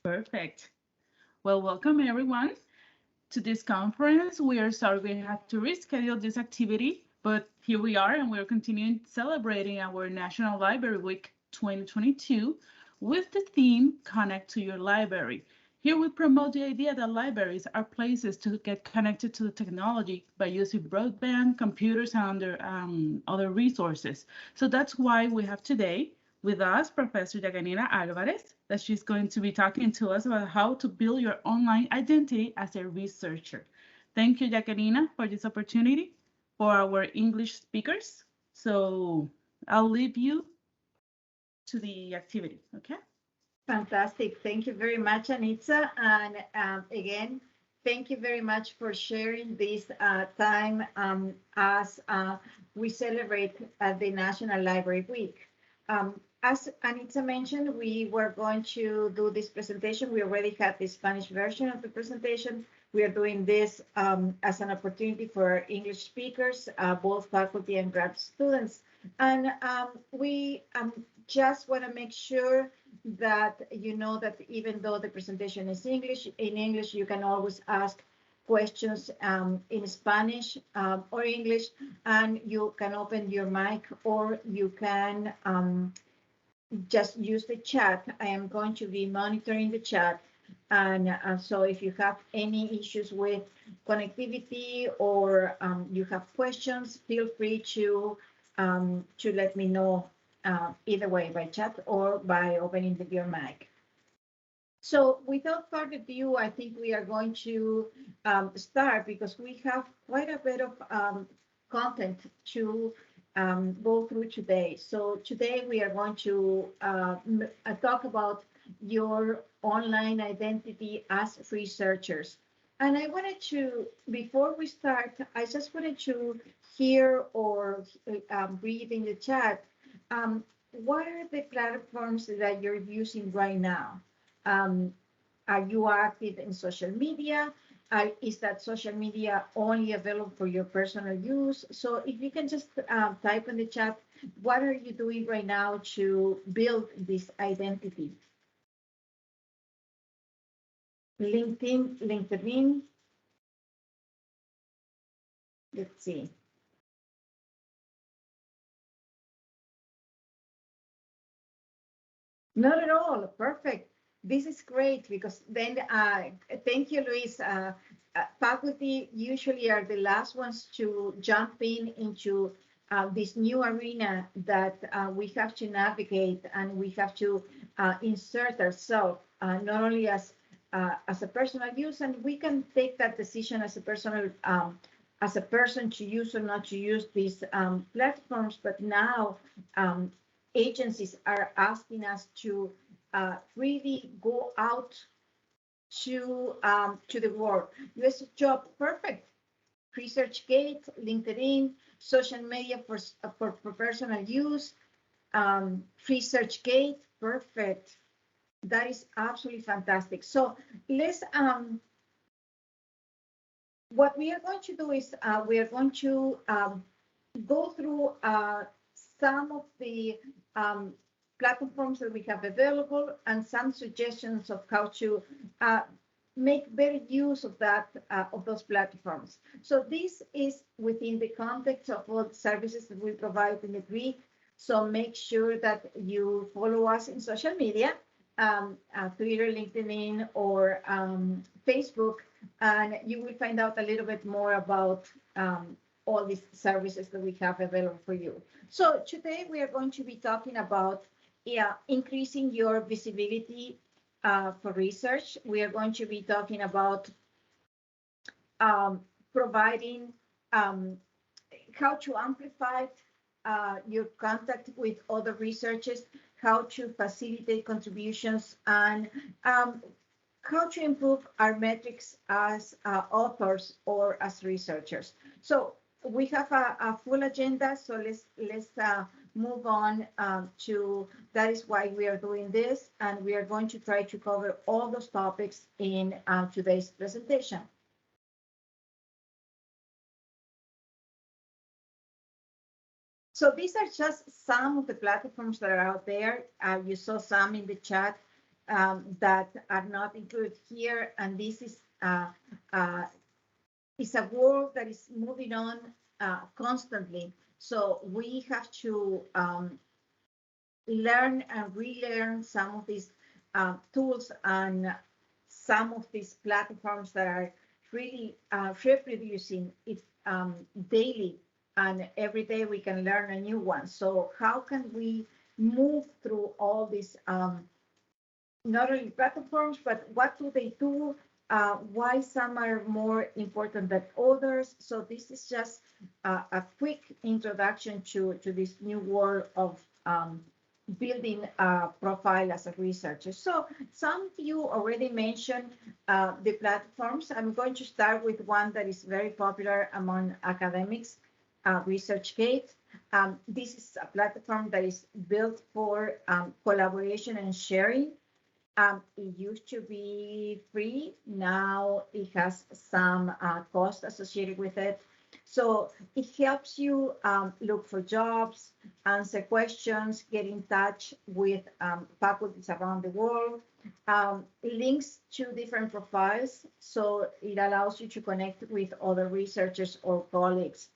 Perfect. Well, welcome everyone to this conference. We are sorry we had to reschedule this activity, but here we are and we're continuing celebrating our National Library Week 2022 with the theme Connect to Your Library. Here we promote the idea that libraries are places to get connected to the technology by using broadband, computers, and other resources. So that's why we have today with us Professor Yaganina Alvarez, that she's going to be talking to us about how to build your online identity as a researcher. Thank you, Yaganina, for this opportunity for our English speakers. So I'll leave you to the activity, okay? Fantastic. Thank you very much, Anitza. And again, thank you very much for sharing this time as we celebrate the National Library Week. As Anitza mentioned, we were going to do this presentation. We already had the Spanish version of the presentation. We are doing this as an opportunity for English speakers, both faculty and grad students. And we just want to make sure that you know that even though the presentation is English, in English, you can always ask questions in Spanish or English, and you can open your mic or you can just use the chat. I am going to be monitoring the chat. And so if you have any issues with connectivity or you have questions, feel free to let me know either way by chat or by opening your mic. So without further ado, I think we are going to start because we have quite a bit of content to go through today. So today we are going to talk about your online identity as researchers. And I wanted to, before we start, I just wanted to hear or read in the chat, what are the platforms that you're using right now? Are you active in social media? Is that social media only available for your personal use? So if you can just type in the chat, what are you doing right now to build this identity? LinkedIn, let's see. Not at all. Perfect. This is great because then, thank you, Luis. Faculty usually are the last ones to jump into this new arena that we have to navigate and we have to insert ourselves, not only as a personal use, and we can take that decision as a personal, as a person to use or not to use these platforms. But now agencies are asking us to really go out to the world. US job, perfect. Researchgate, LinkedIn, social media for personal use, Researchgate, perfect. That is absolutely fantastic. So let's what we are going to do is we are going to go through some of the platforms that we have available and some suggestions of how to make better use of that of those platforms. So this is within the context of all the services that we provide in the week. So make sure that you follow us in social media, Twitter, LinkedIn, or Facebook, and you will find out a little bit more about all these services that we have available for you. So today we are going to be talking about increasing your visibility for research. We are going to be talking about providing how to amplify your contact with other researchers, how to facilitate contributions, and how to improve our metrics as authors or as researchers. So we have a full agenda, so let's move on to, that is why we are doing this, and we are going to try to cover all those topics in today's presentation. So these are just some of the platforms that are out there. You saw some in the chat. that are not included here. And this is uh, a world that is moving on constantly. So we have to learn and relearn some of these tools and some of these platforms that are really reproducing it daily, and every day we can learn a new one. So how can we move through all these not only platforms, but what do they do? Why some are more important than others? So this is just a quick introduction to this new world of building a profile as a researcher. So some of you already mentioned the platforms. I'm going to start with one that is very popular among academics, Researchgate. This is a platform that is built for collaboration and sharing. It used to be free. Now it has some cost associated with it. So it helps you look for jobs, answer questions, get in touch with faculties around the world, links to different profiles. So it allows you to connect with other researchers or colleagues.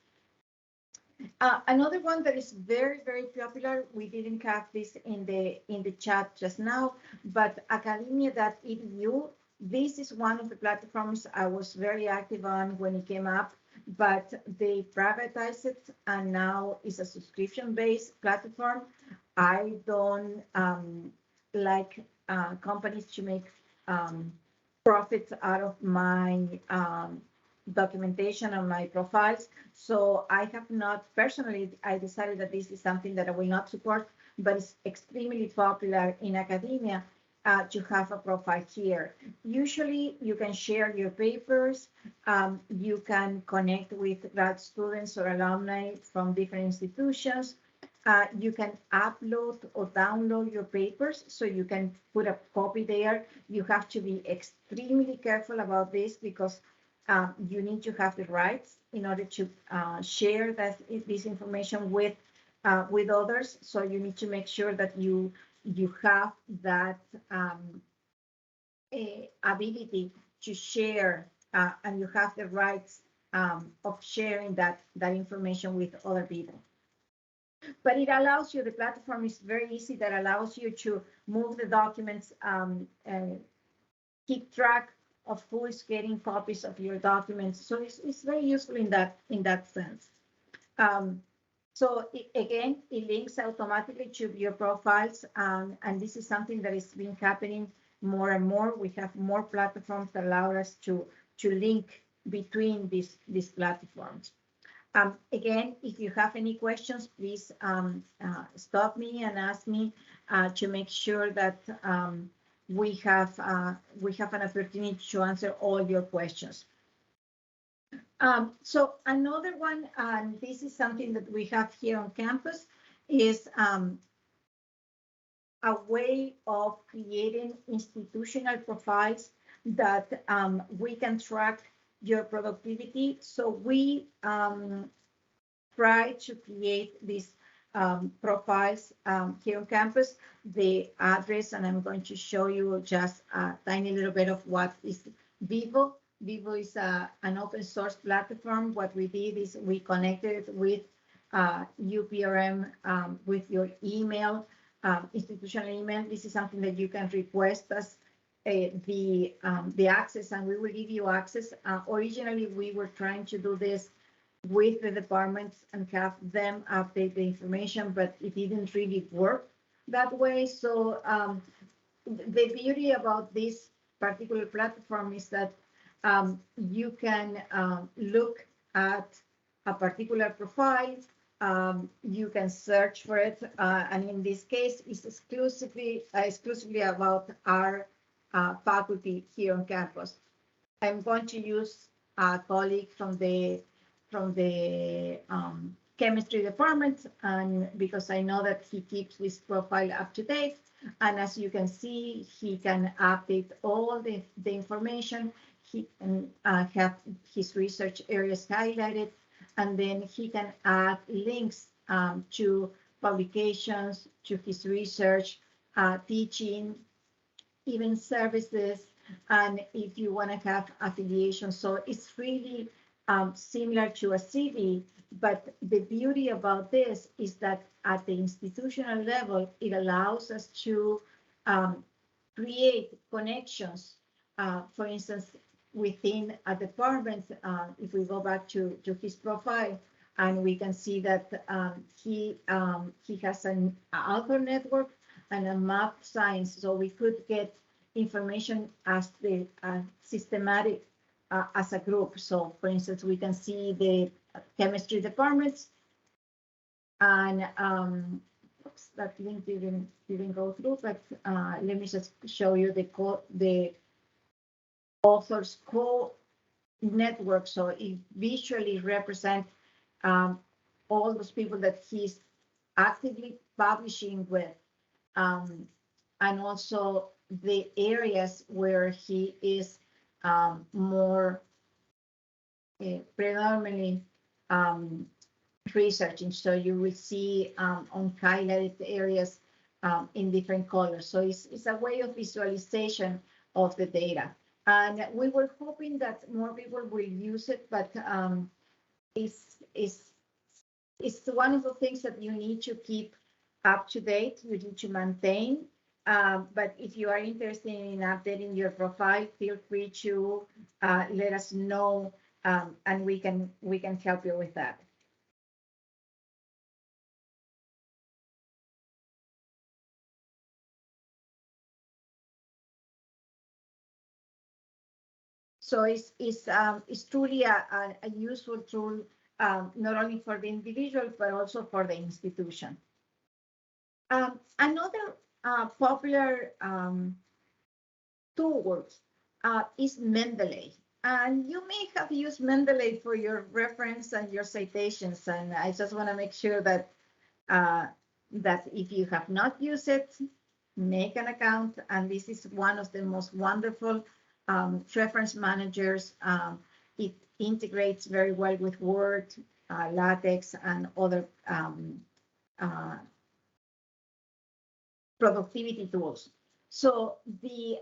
Another one that is very, very popular, we didn't have this in the chat just now, but academia.edu, this is one of the platforms I was very active on when it came up, but they privatized it and now it's a subscription-based platform. I don't like companies to make profits out of my documentation on my profiles. So I have not personally, I decided that this is something that I will not support, but it's extremely popular in academia to have a profile here. Usually you can share your papers, you can connect with grad students or alumni from different institutions. You can upload or download your papers, so you can put a copy there. You have to be extremely careful about this because you need to have the rights in order to share this information with others. So you need to make sure that you have that ability to share and you have the rights of sharing that information with other people. But it allows you, the platform is very easy, that allows you to move the documents, keep track of who is getting copies of your documents. So it's very useful in that sense. So again, it links automatically to your profiles, and this is something that is been happening more and more. We have more platforms that allow us to link between these platforms. Again, if you have any questions, please stop me and ask me to make sure that we have an opportunity to answer all your questions. So another one, and this is something that we have here on campus, is a way of creating institutional profiles that we can track your productivity. So we try to create these profiles here on campus. The address, and I'm going to show you just a tiny little bit of what is Vivo. Vivo is an open source platform. What we did is we connected with UPRM with your email, institutional email. This is something that you can request us the access, and we will give you access. Originally, we were trying to do this with the departments and have them update the information, but it didn't really work that way. So the beauty about this particular platform is that you can look at a particular profile, you can search for it, and in this case, it's exclusively about our faculty here on campus. I'm going to use a colleague from the chemistry department, and because I know that he keeps his profile up to date, and as you can see, he can update all the information. He can have his research areas highlighted, and then he can add links to publications, to his research, teaching, even services, and if you want to have affiliation. So it's really similar to a CV, but the beauty about this is that at the institutional level, it allows us to um, create connections. For instance, within a department, if we go back to his profile, and we can see that he has an author network and a map science, so we could get information as the systematic as a group. So, for instance, we can see the chemistry departments, and oops, that link didn't go through. But let me just show you the authors network. So it visually represents all those people that he's actively publishing with, and also the areas where he is more predominantly researching. So you will see on highlighted areas in different colors. So it's a way of visualization of the data. And we were hoping that more people will use it, but it's, it's, it's one of the things that you need to keep up to date, you need to maintain. But if you are interested in updating your profile, feel free to let us know, and we can help you with that. So it's truly a useful tool, not only for the individual, but also for the institution. Another popular tool is Mendeley. And you may have used Mendeley for your reference and your citations. And I just want to make sure that that if you have not used it, make an account. And this is one of the most wonderful reference managers. It integrates very well with Word, LaTeX, and other uh, productivity tools. So the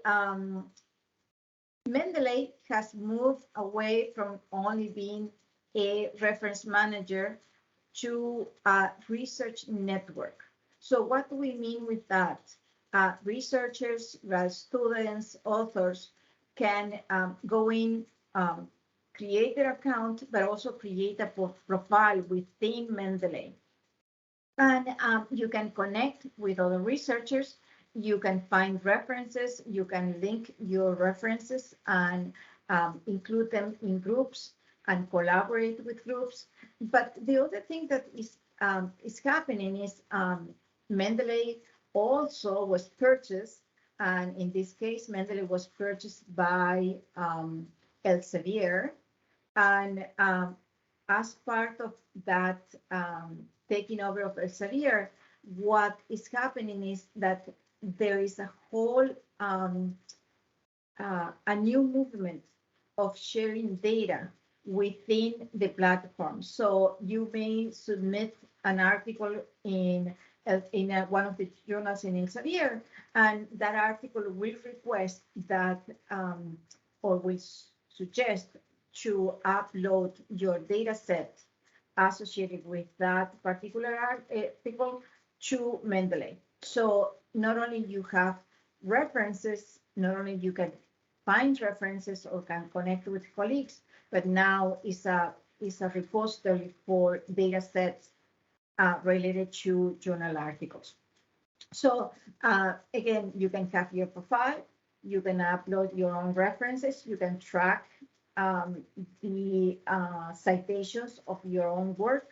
Mendeley has moved away from only being a reference manager to a research network. So what do we mean with that? Researchers, students, authors can go in, create their account, but also create a profile within Mendeley. And you can connect with other researchers. You can find references. You can link your references and include them in groups and collaborate with groups. But the other thing that is happening is Mendeley also was purchased, and in this case, Mendeley was purchased by Elsevier, and as part of that taking over of Elsevier, what is happening is that there is a whole a new movement of sharing data within the platform. So you may submit an article in one of the journals in Elsevier, and that article will request that or will suggest to upload your data set associated with that particular article to Mendeley. So not only you have references, not only you can find references or can connect with colleagues, but now is a repository for data sets related to journal articles. So again, you can have your profile, you can upload your own references, you can track the citations of your own work,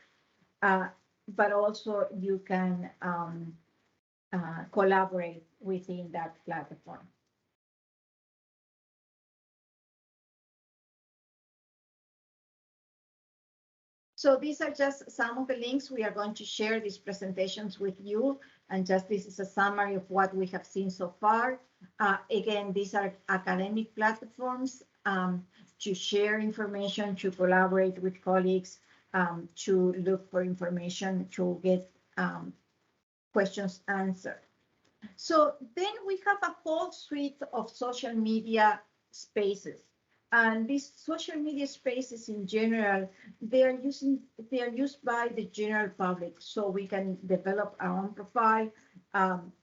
but also you can collaborate within that platform. So these are just some of the links. We are going to share these presentations with you. And just this is a summary of what we have seen so far. Again, these are academic platforms to share information, to collaborate with colleagues, to look for information, to get questions answered. So then we have a whole suite of social media spaces. And these social media spaces in general, they are used by the general public. So we can develop our own profile,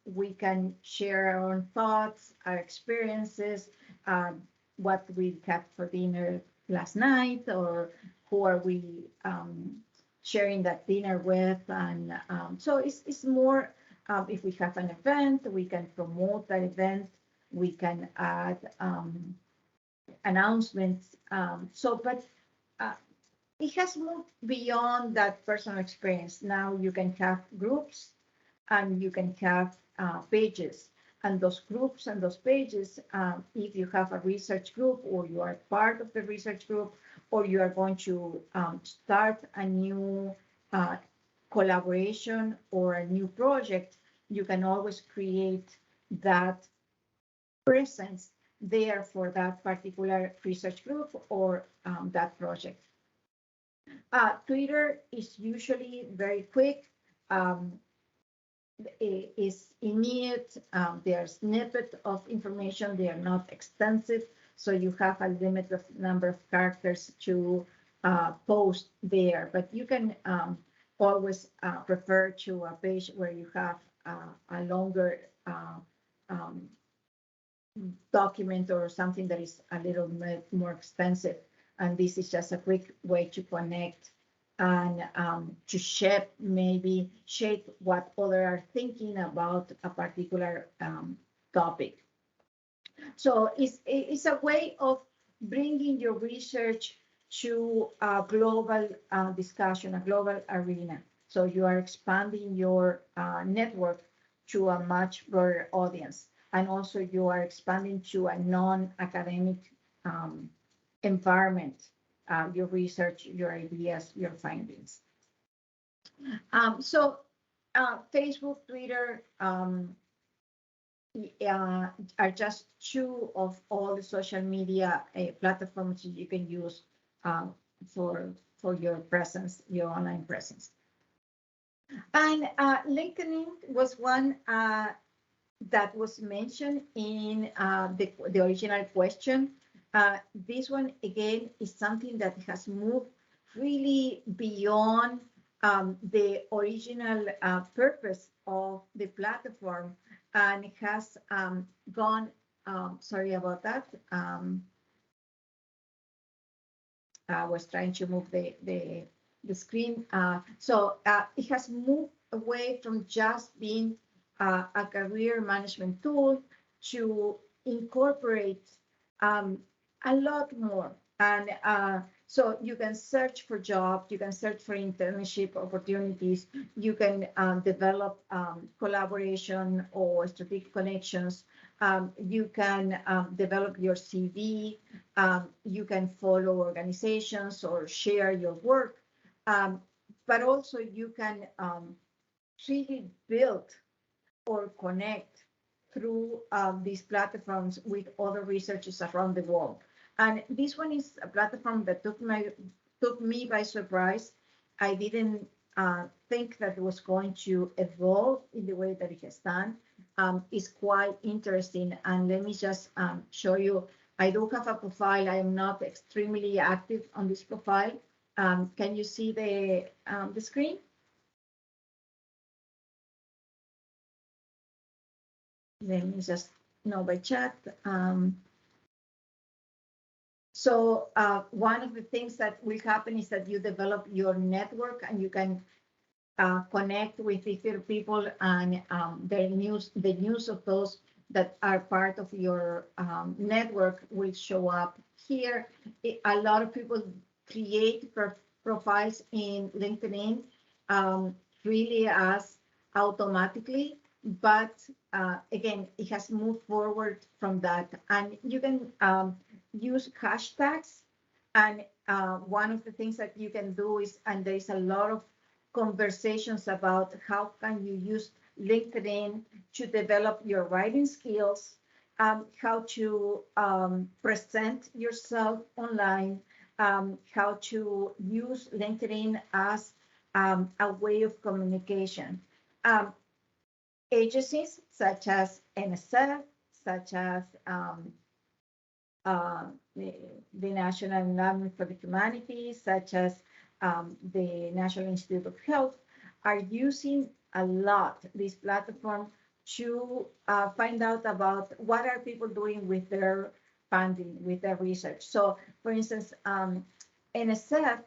we can share our own thoughts, our experiences, what we had for dinner last night, or who are we sharing that dinner with. And so it's more, if we have an event, we can promote that event, we can add announcements. But uh, it has moved beyond that personal experience. Now you can have groups and you can have pages. And those groups and those pages, if you have a research group or you are part of the research group, or you are going to start a new uh, collaboration or a new project, you can always create that presence there for that particular research group or that project. Twitter is usually very quick. Um, is immediate. They are snippet of information. They are not extensive, so you have a limited number of characters to post there. But you can always refer to a page where you have a longer um, document or something that is a little bit more expensive. And this is just a quick way to connect and to shape what others are thinking about a particular topic. So it's a way of bringing your research to a global discussion, a global arena. So you are expanding your network to a much broader audience. And also you are expanding to a non-academic environment, your research, your ideas, your findings. So Facebook, Twitter, are just two of all the social media platforms you can use um, for your presence, your online presence. And LinkedIn was one that was mentioned in the original question. This one, again, is something that has moved really beyond the original purpose of the platform, and it has gone, sorry about that. I was trying to move the screen. So it has moved away from just being a career management tool to incorporate a lot more. And so you can search for jobs, you can search for internship opportunities, you can develop collaboration or strategic connections. You can develop your CV. You can follow organizations or share your work. But also you can really build or connect through these platforms with other researchers around the world. And this one is a platform that took me by surprise. I didn't think that it was going to evolve in the way that it has done. It's quite interesting. And let me just show you. I do have a profile. I am not extremely active on this profile. Can you see the screen? Let me just know by chat. So one of the things that will happen is that you develop your network and you can connect with different people, and the news of those that are part of your network will show up here. A lot of people create profiles in LinkedIn really as automatically, but again, it has moved forward from that. And you can use hashtags. And one of the things that you can do is, and there is a lot of conversations about how can you use LinkedIn to develop your writing skills, how to present yourself online, how to use LinkedIn as a way of communication. Um, agencies such as NSF, such as the National Endowment for the Humanities, such as the National Institute of Health, are using a lot this platform to find out about what are people doing with their funding, with their research. So, for instance, NSF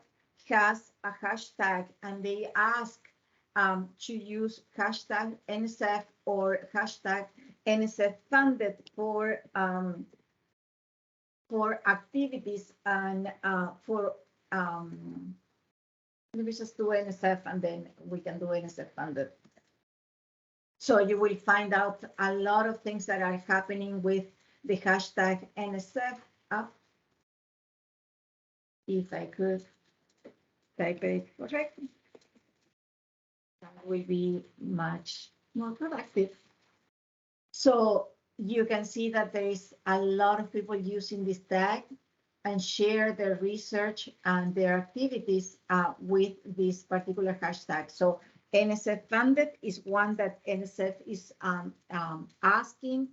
has a hashtag, and they ask to use hashtag NSF or hashtag NSF funded for activities and for let me just do NSF and then we can do NSF funded. So you will find out a lot of things that are happening with the hashtag NSF up. If I could type it correctly, that will be much more productive. So you can see that there is a lot of people using this tag and share their research and their activities with this particular hashtag. So NSF funded is one that NSF is asking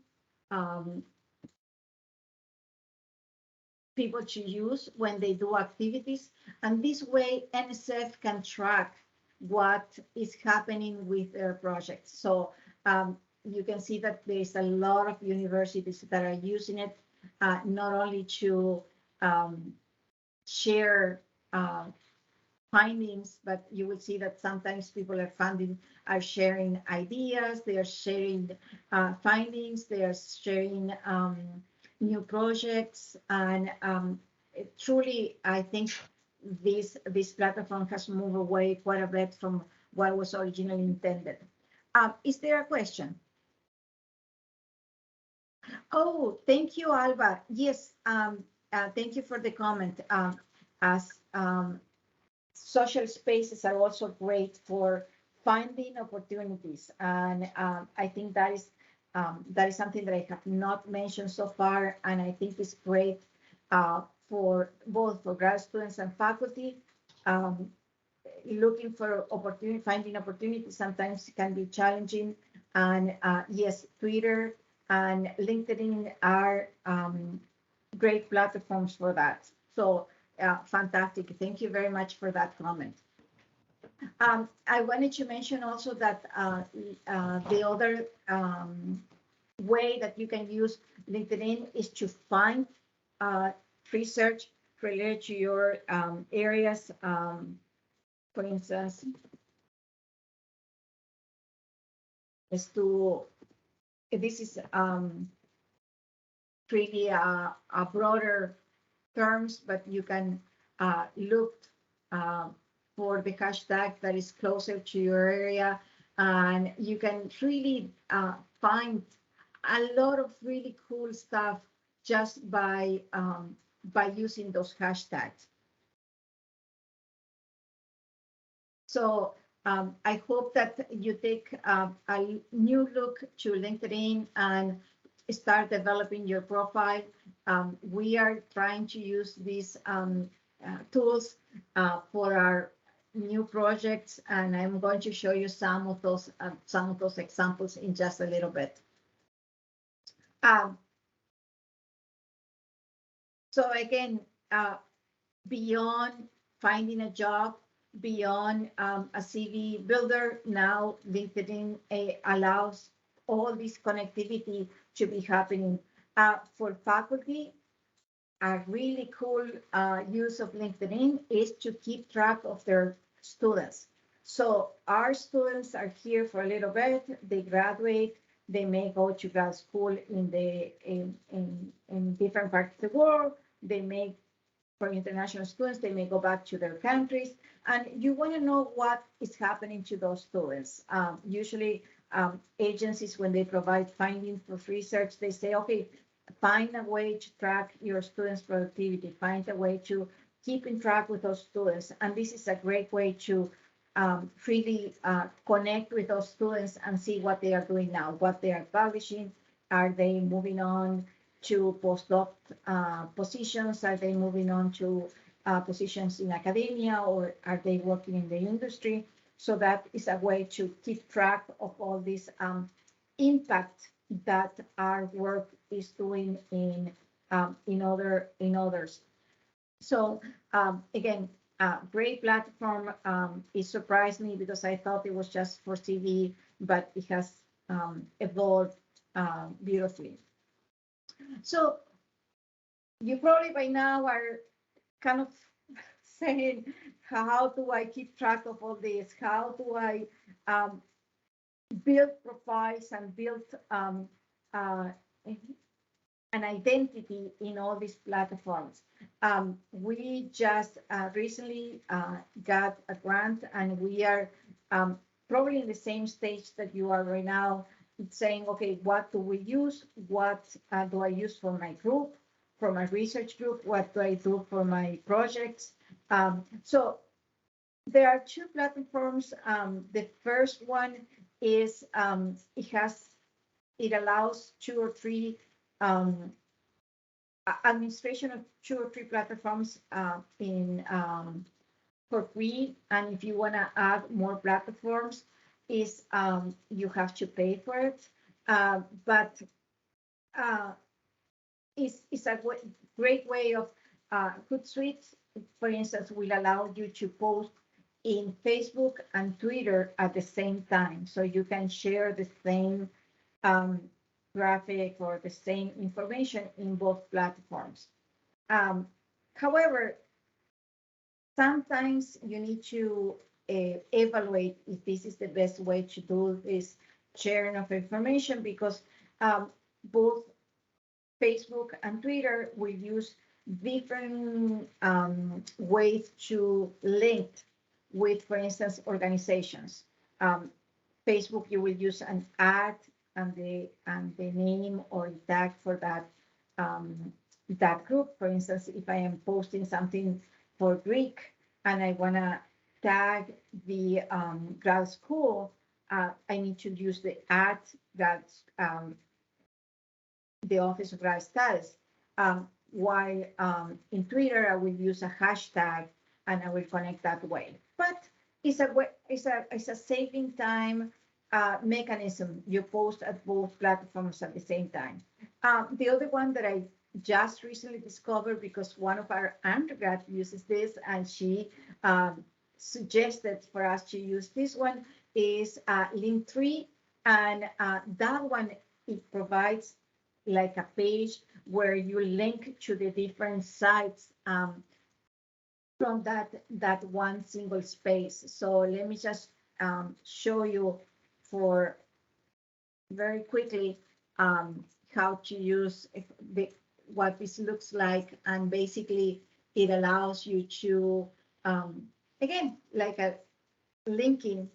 people to use when they do activities. And this way, NSF can track what is happening with their projects. So you can see that there's a lot of universities that are using it, not only to share findings, but you will see that sometimes people are sharing ideas, they are sharing findings, they are sharing new projects, and truly, I think this platform has moved away quite a bit from what was originally intended. Is there a question? Oh, thank you, Alba. Yes, thank you for the comment. As social spaces are also great for finding opportunities, and I think that is something that I have not mentioned so far, and I think is great for both for grad students and faculty. Looking for opportunity, finding opportunities sometimes can be challenging, and yes, Twitter and LinkedIn are great platforms for that. So fantastic. Thank you very much for that comment. I wanted to mention also that the other way that you can use LinkedIn is to find research related to your areas. For instance, this is really a broader terms, but you can look for the hashtag that is closer to your area, and you can really find a lot of really cool stuff just by using those hashtags. So I hope that you take a new look to LinkedIn and start developing your profile. We are trying to use these tools for our new projects, and I'm going to show you some of those examples in just a little bit. So again, beyond finding a job, beyond a CV builder, now LinkedIn allows all this connectivity to be happening. For faculty, a really cool use of LinkedIn is to keep track of their students. So our students are here for a little bit, they graduate, they may go to grad school in different parts of the world, they may, for international students, they may go back to their countries, and you want to know what is happening to those students. Usually agencies, when they provide findings for research, they say, okay, find a way to track your students' productivity, find a way to keep in track with those students. And this is a great way to really connect with those students and see what they are doing now, what they are publishing. Are they moving on to postdoc positions? Are they moving on to positions in academia, or are they working in the industry? So that is a way to keep track of all these impact that our work is doing in others. So again, great platform. It surprised me because I thought it was just for TV, but it has evolved beautifully. So you probably by now are kind of saying, how do I keep track of all this? How do I build profiles and build uh, an identity in all these platforms? We just recently got a grant, and we are probably in the same stage that you are right now, saying, okay, what do we use? What do I use for my group, for my research group? What do I do for my projects? So there are two platforms. The first one is it allows two or three administration of two or three platforms in for free. And if you want to add more platforms, is you have to pay for it. But it's a great way of Hootsuite, for instance, will allow you to post in Facebook and Twitter at the same time. So you can share the same graphic or the same information in both platforms. However, sometimes you need to evaluate if this is the best way to do this sharing of information, because both Facebook and Twitter will use different ways to link with, for instance, organizations. Facebook, you will use an ad and the name or tag for that group. For instance, if I am posting something for Greek and I want to tag the grad school, I need to use the ad that the Office of Grad Studies. While in Twitter, I will use a hashtag and I will connect that way. But it's a saving time mechanism. You post at both platforms at the same time. The other one that I just recently discovered, because one of our undergrad uses this, and she suggested for us to use this one, is Linktree, and that one, it provides like a page where you link to the different sites from that one single space. So let me just show you for very quickly how to use what this looks like. And basically it allows you to, again, like a linking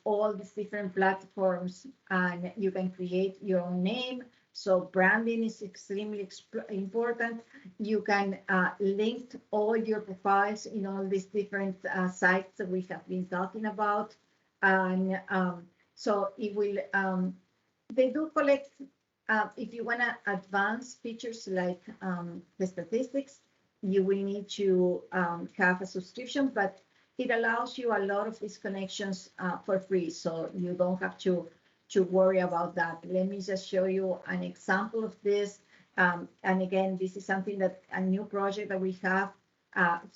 all these different platforms, and you can create your own name. So branding is extremely important. You can link all your profiles in all these different sites that we have been talking about. And so it will, they do collect, if you want to advance features like the statistics, you will need to have a subscription, but it allows you a lot of these connections for free. So you don't have to worry about that. Let me just show you an example of this. And again, this is something that a new project that we have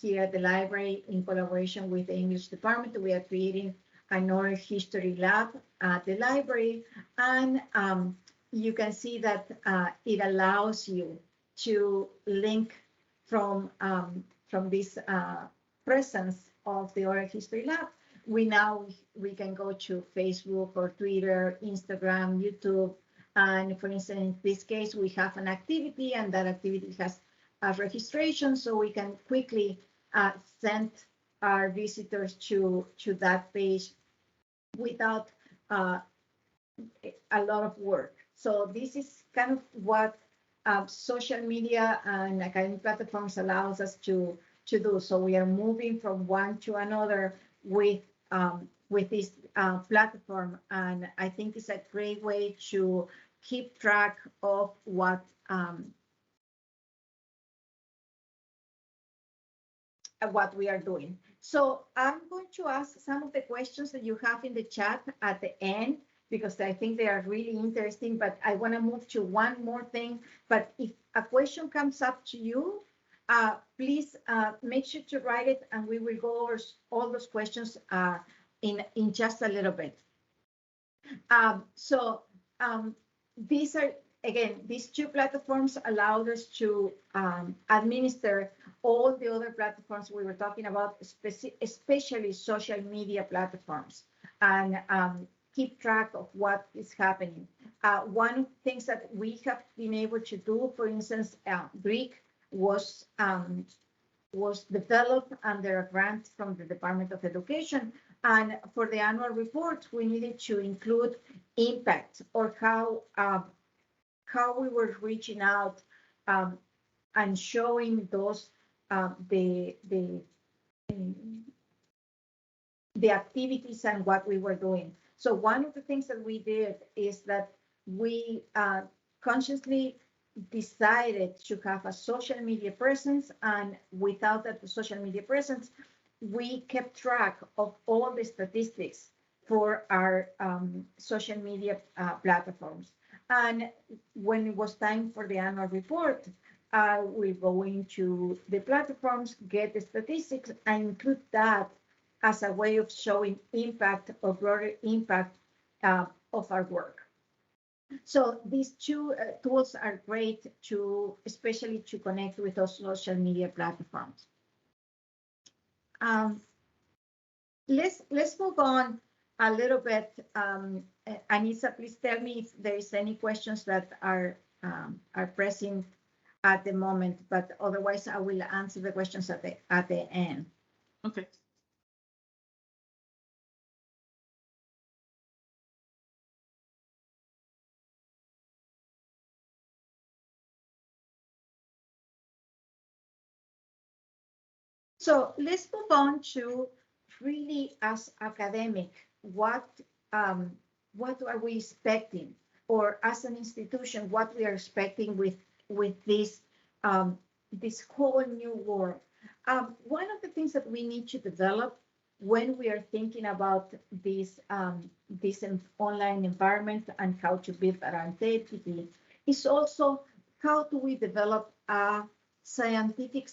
here at the library in collaboration with the English department. We are creating an oral history lab at the library. And you can see that it allows you to link from this presence of the oral history lab. We can go to Facebook or Twitter, Instagram, YouTube. And for instance, in this case, we have an activity, and that activity has a registration, so we can quickly send our visitors to that page without a lot of work. So this is kind of what social media and academic platforms allows us to do. So we are moving from one to another with this platform, and I think it's a great way to keep track of what we are doing. So I'm going to ask some of the questions that you have in the chat at the end, because I think they are really interesting, but I want to move to one more thing. But if a question comes up to you, please make sure to write it, and we will go over all those questions in just a little bit. So these are, again, these two platforms allowed us to administer all the other platforms we were talking about, especially social media platforms, and keep track of what is happening. One of the things that we have been able to do, for instance, Greek was developed under a grant from the Department of Education. And for the annual report, we needed to include impact, or how we were reaching out and showing those the activities and what we were doing. So one of the things that we did is that we consciously decided to have a social media presence, and without that social media presence, we kept track of all the statistics for our social media platforms. And when it was time for the annual report, we go into the platforms, get the statistics, and include that as a way of showing impact or broader impact of our work. So these two tools are great to, especially to connect with those social media platforms. Let's move on a little bit. Anissa, please tell me if there is any questions that are pressing at the moment, but otherwise I will answer the questions at the end. Okay. So let's move on to really, as academic, what are we expecting, or as an institution, what we are expecting with this this whole new world. One of the things that we need to develop when we are thinking about this online environment and how to build our identity is also how do we develop a scientific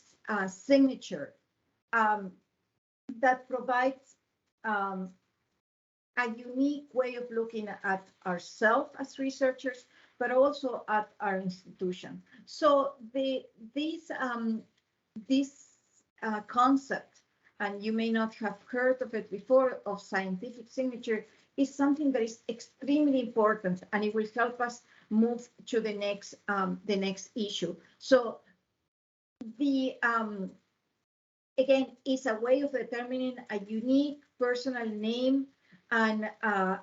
signature that provides a unique way of looking at ourselves as researchers, but also at our institution. So this concept, and you may not have heard of it before, of scientific signature, is something that is extremely important, and it will help us move to the next issue. So the again, is a way of determining a unique personal name and a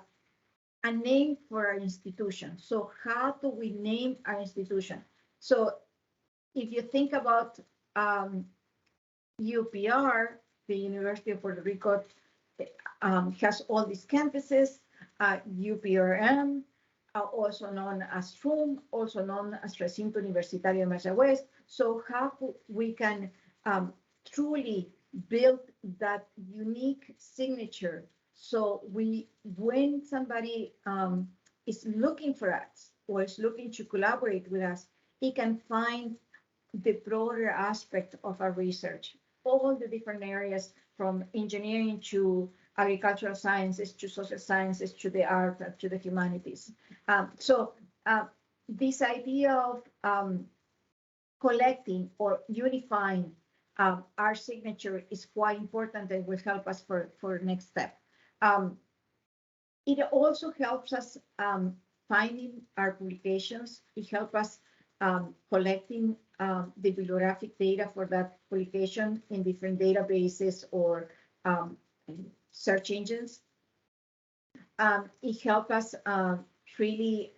name for our institution. So how do we name our institution? So if you think about UPR, the University of Puerto Rico has all these campuses, UPRM, also known as RUM, also known as Recinto Universitario de Mayagüez. So how we can truly build that unique signature, so when somebody is looking for us or is looking to collaborate with us, he can find the broader aspect of our research, all the different areas, from engineering to agricultural sciences to social sciences to the art to the humanities. So this idea of collecting or unifying our signature is quite important and will help us for next step. It also helps us finding our publications. It helps us collecting the bibliographic data for that publication in different databases or search engines. It helps us really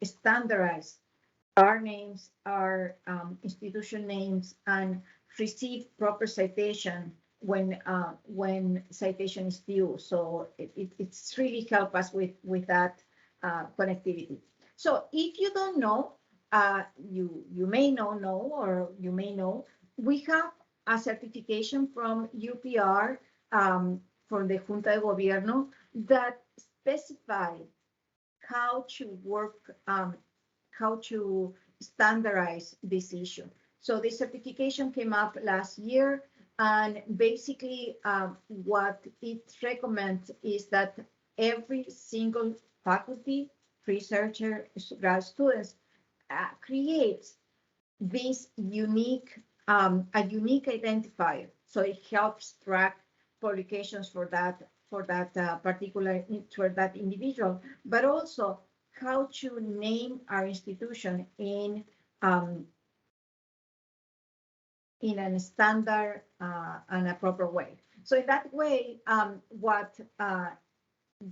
standardize our names, our institution names, and receive proper citation when citation is due. So it's really help us with that connectivity. So if you don't know, you may not know, or you may know, we have a certification from UPR, from the Junta de Gobierno, that specify how to work, how to standardize this issue. So the certification came up last year, and basically what it recommends is that every single faculty, researcher, grad students creates this unique, a unique identifier. So it helps track publications for that particular, for that individual, but also how to name our institution in a standard and a proper way. So in that way, what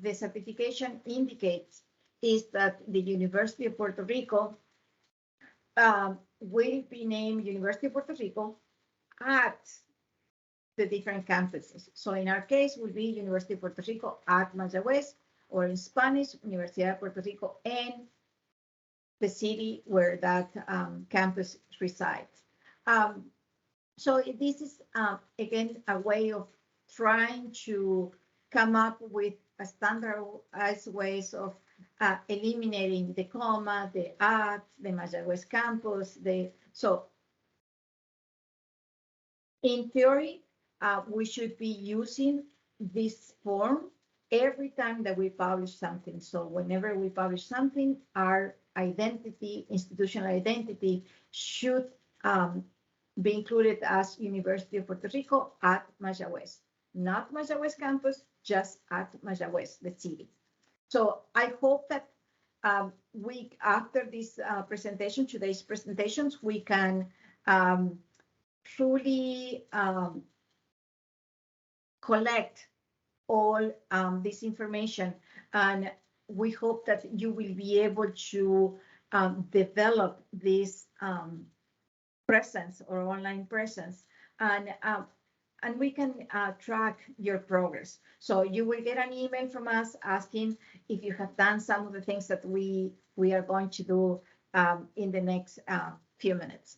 the certification indicates is that the University of Puerto Rico will be named University of Puerto Rico at the different campuses. So in our case, will be University of Puerto Rico at Mayagüez, or in Spanish, Universidad de Puerto Rico and the city where that campus resides. So this is, again, a way of trying to come up with a standardized ways of eliminating the comma, the at, the Mayagüez campus. So in theory, we should be using this form every time that we publish something. So whenever we publish something, our identity, institutional identity, should be included as University of Puerto Rico at Mayagüez, not Mayagüez campus, just at Mayagüez, the city. So I hope that after this presentation, today's presentations, we can truly collect all this information, and we hope that you will be able to develop this presence or online presence, and we can track your progress. So you will get an email from us asking if you have done some of the things that we are going to do in the next few minutes.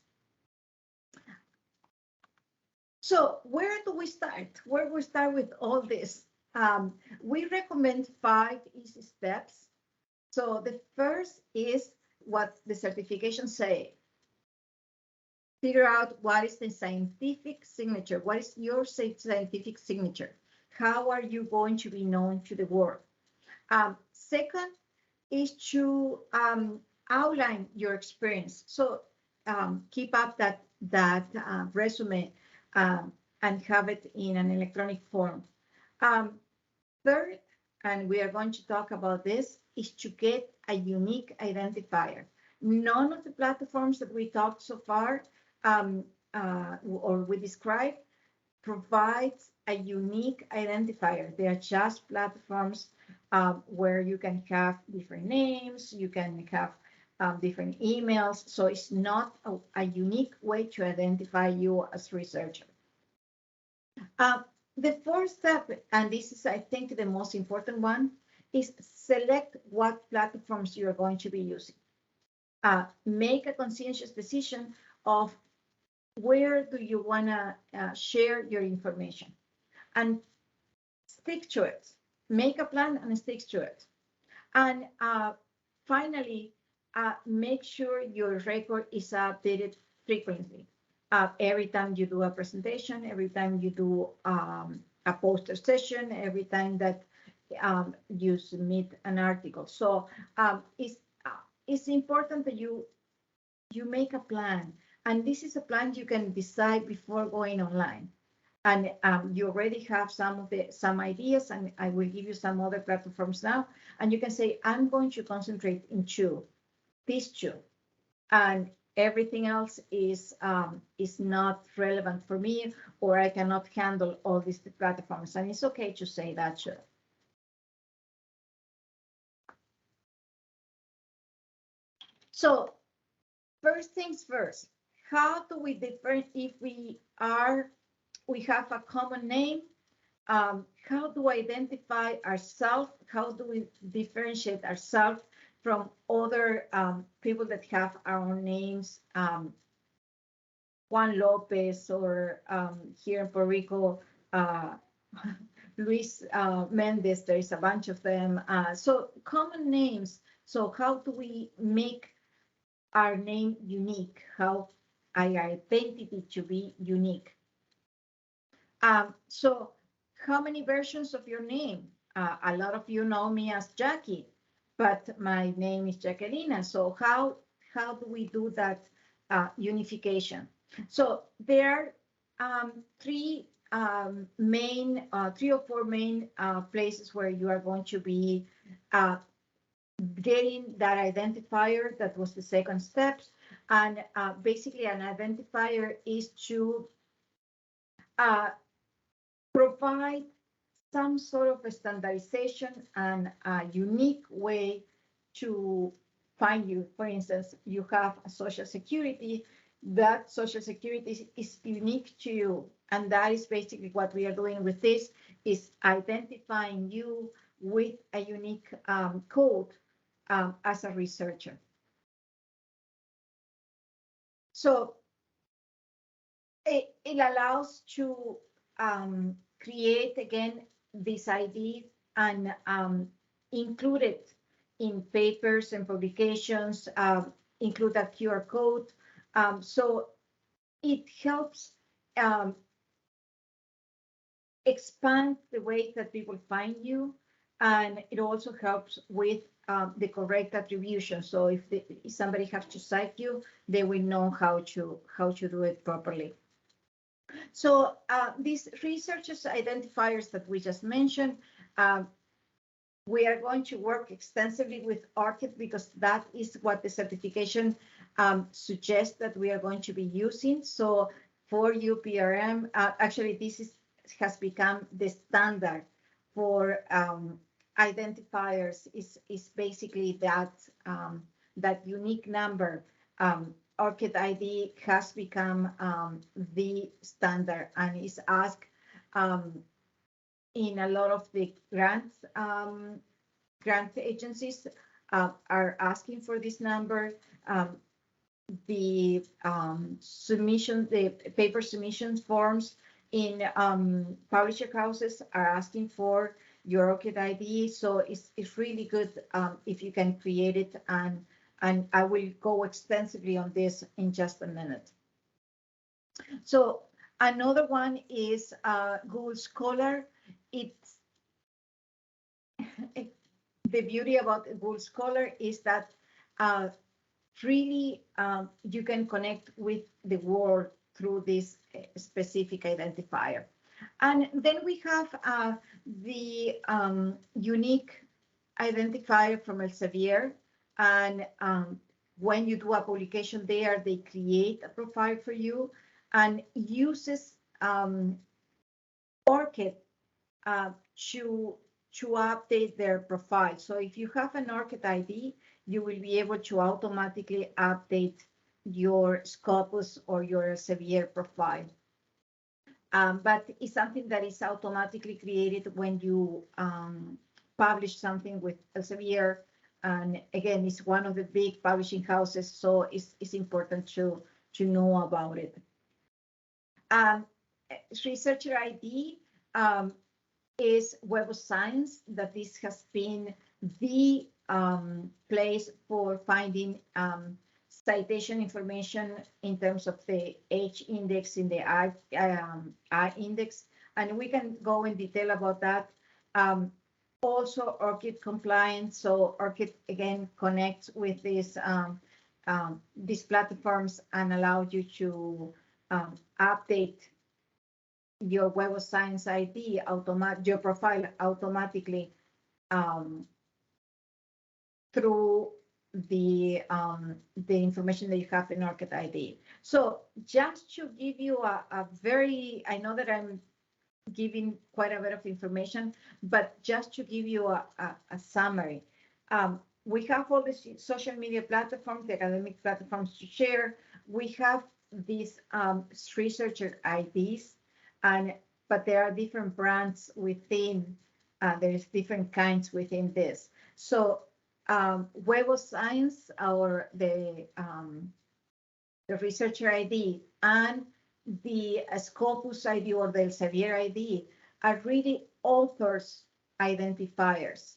So where do we start? Where we start with all this? We recommend 5 easy steps. So the first is what the certification say. Figure out what is the scientific signature. What is your scientific signature? How are you going to be known to the world? Second is to outline your experience. So keep up that resume and have it in an electronic form. Third, and we are going to talk about this, is to get a unique identifier. None of the platforms that we talked so far or we described provides a unique identifier. They are just platforms where you can have different names, you can have different emails. So it's not a unique way to identify you as researcher. The fourth step, and this is, I think, the most important one, is select what platforms you are going to be using. Make a conscientious decision of where do you want to share your information, and stick to it. Make a plan and stick to it. And finally, make sure your record is updated frequently. Every time you do a presentation, every time you do a poster session, every time that you submit an article. So it's important that you make a plan. And this is a plan you can decide before going online. And you already have some ideas, and I will give you some other platforms now. And you can say, I'm going to concentrate in these two, and everything else is not relevant for me, or I cannot handle all these platforms. And it's okay to say that too. So first things first, how do we differ if we have a common name? How do we identify ourselves? How do we differentiate ourselves from other people that have our own names? Juan Lopez, or here in Puerto Rico, Luis Mendez, there is a bunch of them. So common names So how do we make our name unique? How our identity to be unique? So how many versions of your name? A lot of you know me as Jackie, but my name is Jacqueline. So how do we do that unification? So there are three or four main places where you are going to be getting that identifier. That was the second step. And basically an identifier is to uh, provide some sort of a standardization and a unique way to find you. For instance, you have a social security, that social security is unique to you. And that is basically what we are doing with this, is identifying you with a unique code as a researcher. So it allows to create again this ID and include it in papers and publications, include a QR code. So it helps expand the way that people find you, and it also helps with the correct attribution. So if somebody has to cite you, they will know how to do it properly. So these researchers identifiers that we just mentioned, we are going to work extensively with Orchid because that is what the certification suggests that we are going to be using. So for UPRM, actually this has become the standard for identifiers, is basically that that unique number. Orchid ID has become the standard and is asked in a lot of the grants. Grant agencies are asking for this number. The paper submission forms in publisher houses are asking for your Orchid ID. So it's really good if you can create it, and I will go extensively on this in just a minute. So another one is Google Scholar. It's the beauty about Google Scholar is that really you can connect with the world through this specific identifier. And then we have the unique identifier from Elsevier. And when you do a publication there, they create a profile for you and uses Orchid to update their profile. So if you have an Orchid ID, you will be able to automatically update your Scopus or your Elsevier profile. But it's something that is automatically created when you publish something with Elsevier. And again, it's one of the big publishing houses, so it's important to know about it. Researcher ID is Web of Science, that this has been the place for finding citation information in terms of the H index in the I index, and we can go in detail about that. Also, Orchid Compliance. So Orchid again connects with these platforms and allow you to update your Web of Science ID, your profile automatically through the information that you have in Orchid ID. So just to give you a very, I know that I'm giving quite a bit of information, but just to give you a summary, we have all the social media platforms, the academic platforms to share. We have these researcher IDs, but there are different brands within. There's different kinds within this. So Web of Science, or the researcher ID, and the Scopus ID or the Elsevier ID are really authors identifiers.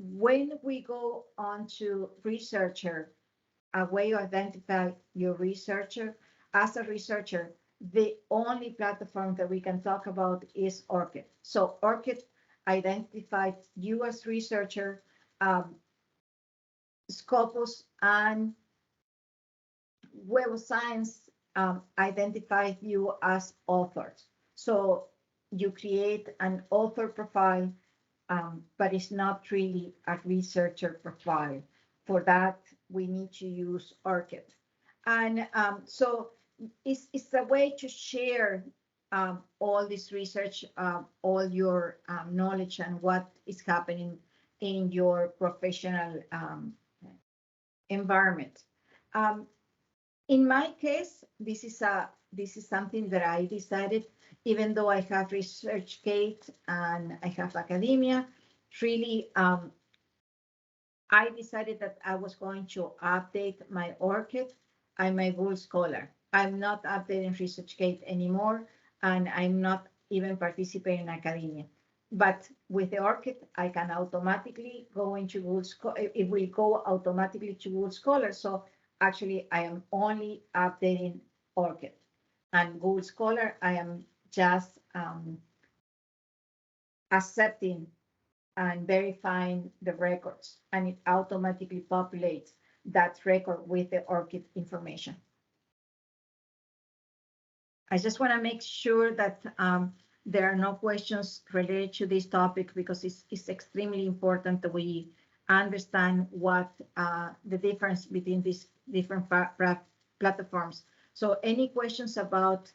when we go on to researcher, a way to identify your researcher, as a researcher, the only platform that we can talk about is Orchid. So Orchid identified you as researcher, um, Scopus and Web of Science identified you as authors. So you create an author profile, but it's not really a researcher profile. For that, we need to use Orchid. And so it's a way to share all this research, all your knowledge and what is happening in your professional environment. Um, in my case, this is something that I decided, even though I have Researchgate and I have academia, really I decided that I was going to update my Orchid and my Google Scholar. I'm not updating Researchgate anymore, and I'm not even participating in academia. But with the Orchid, I can automatically go into Google Scholar. It will go automatically to Google Scholar. So actually, I am only updating Orchid. And Google Scholar, I am just accepting and verifying the records, and it automatically populates that record with the ORCID information. I just want to make sure that there are no questions related to this topic, because it's extremely important that we understand what the difference between these different platforms. So any questions about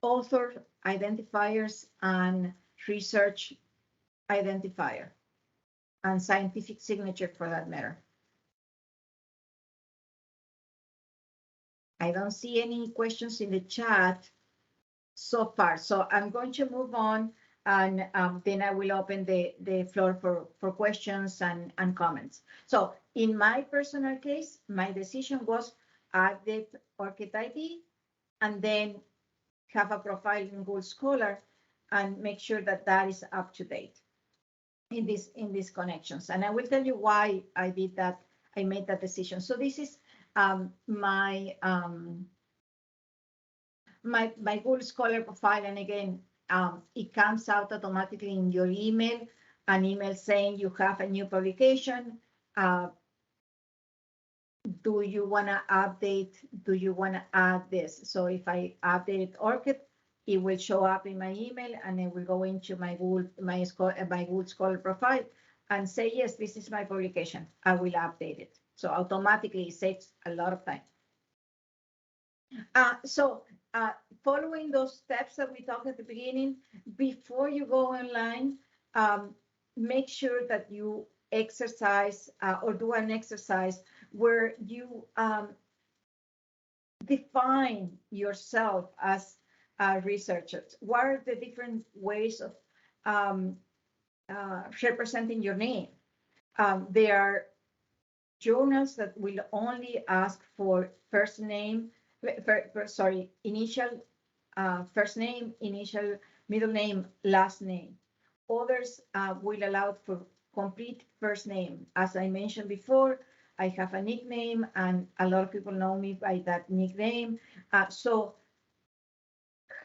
author identifiers and research identifier and scientific signature for that matter? I don't see any questions in the chat so far. So I'm going to move on, and then I will open the floor for questions and comments. So in my personal case, my decision was update Orchid ID and then have a profile in Google Scholar and make sure that that is up to date in these connections. And I will tell you why I did that. I made that decision. So this is my Google Scholar profile, and again, it comes out automatically in your email, an email saying you have a new publication. Do you want to update? Do you want to add this? So if I updated Orchid, it will show up in my email, and it will go into my Google Scholar profile and say, yes, this is my publication. I will update it. So automatically it saves a lot of time. So following those steps that we talked at the beginning, before you go online, make sure that you exercise or do an exercise where you define yourself as a researcher. What are the different ways of representing your name? There are journals that will only ask for first name, initial first name, initial, middle name, last name. Others will allow for complete first name. As I mentioned before, I have a nickname, and a lot of people know me by that nickname. So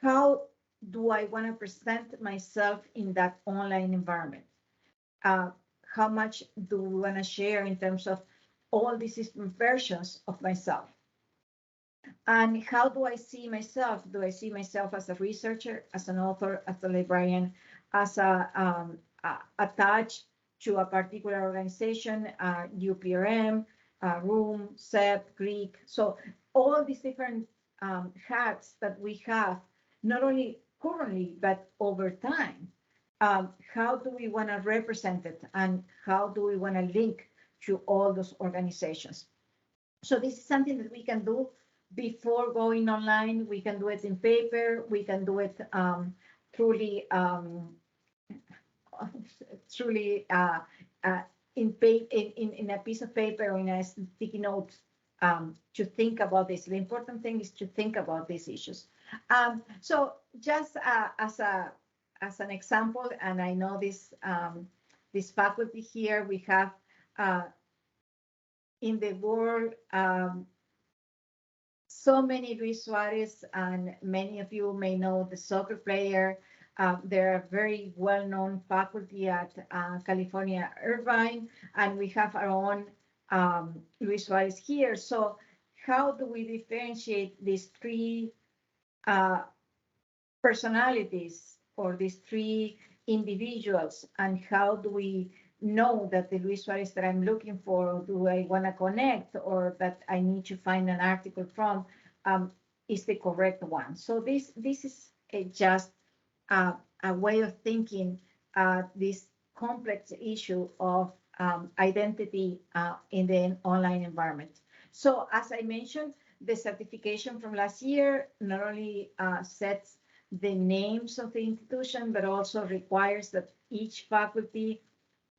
how do I want to present myself in that online environment? How much do we want to share in terms of all these different versions of myself? And how do I see myself? Do I see myself as a researcher, as an author, as a librarian, as attached to a particular organization, UPRM, Room, CEP, Greek? So all these different hats that we have, not only currently, but over time. How do we want to represent it, and how do we want to link to all those organizations? So this is something that we can do before going online. We can do it in paper. We can do it truly in a piece of paper or in a sticky note, to think about this. The important thing is to think about these issues. So just as an example, and I know this this faculty here. We have in the world so many Luis Suarez, and many of you may know the soccer player. They're a very well-known faculty at California Irvine, and we have our own Luis Suarez here. So how do we differentiate these three personalities or these three individuals, and how do we know that the Luis Suarez that I'm looking for, do I want to connect, or that I need to find an article from, is the correct one? So this is just a way of thinking this complex issue of identity in the online environment. So as I mentioned, the certification from last year not only sets the names of the institution, but also requires that each faculty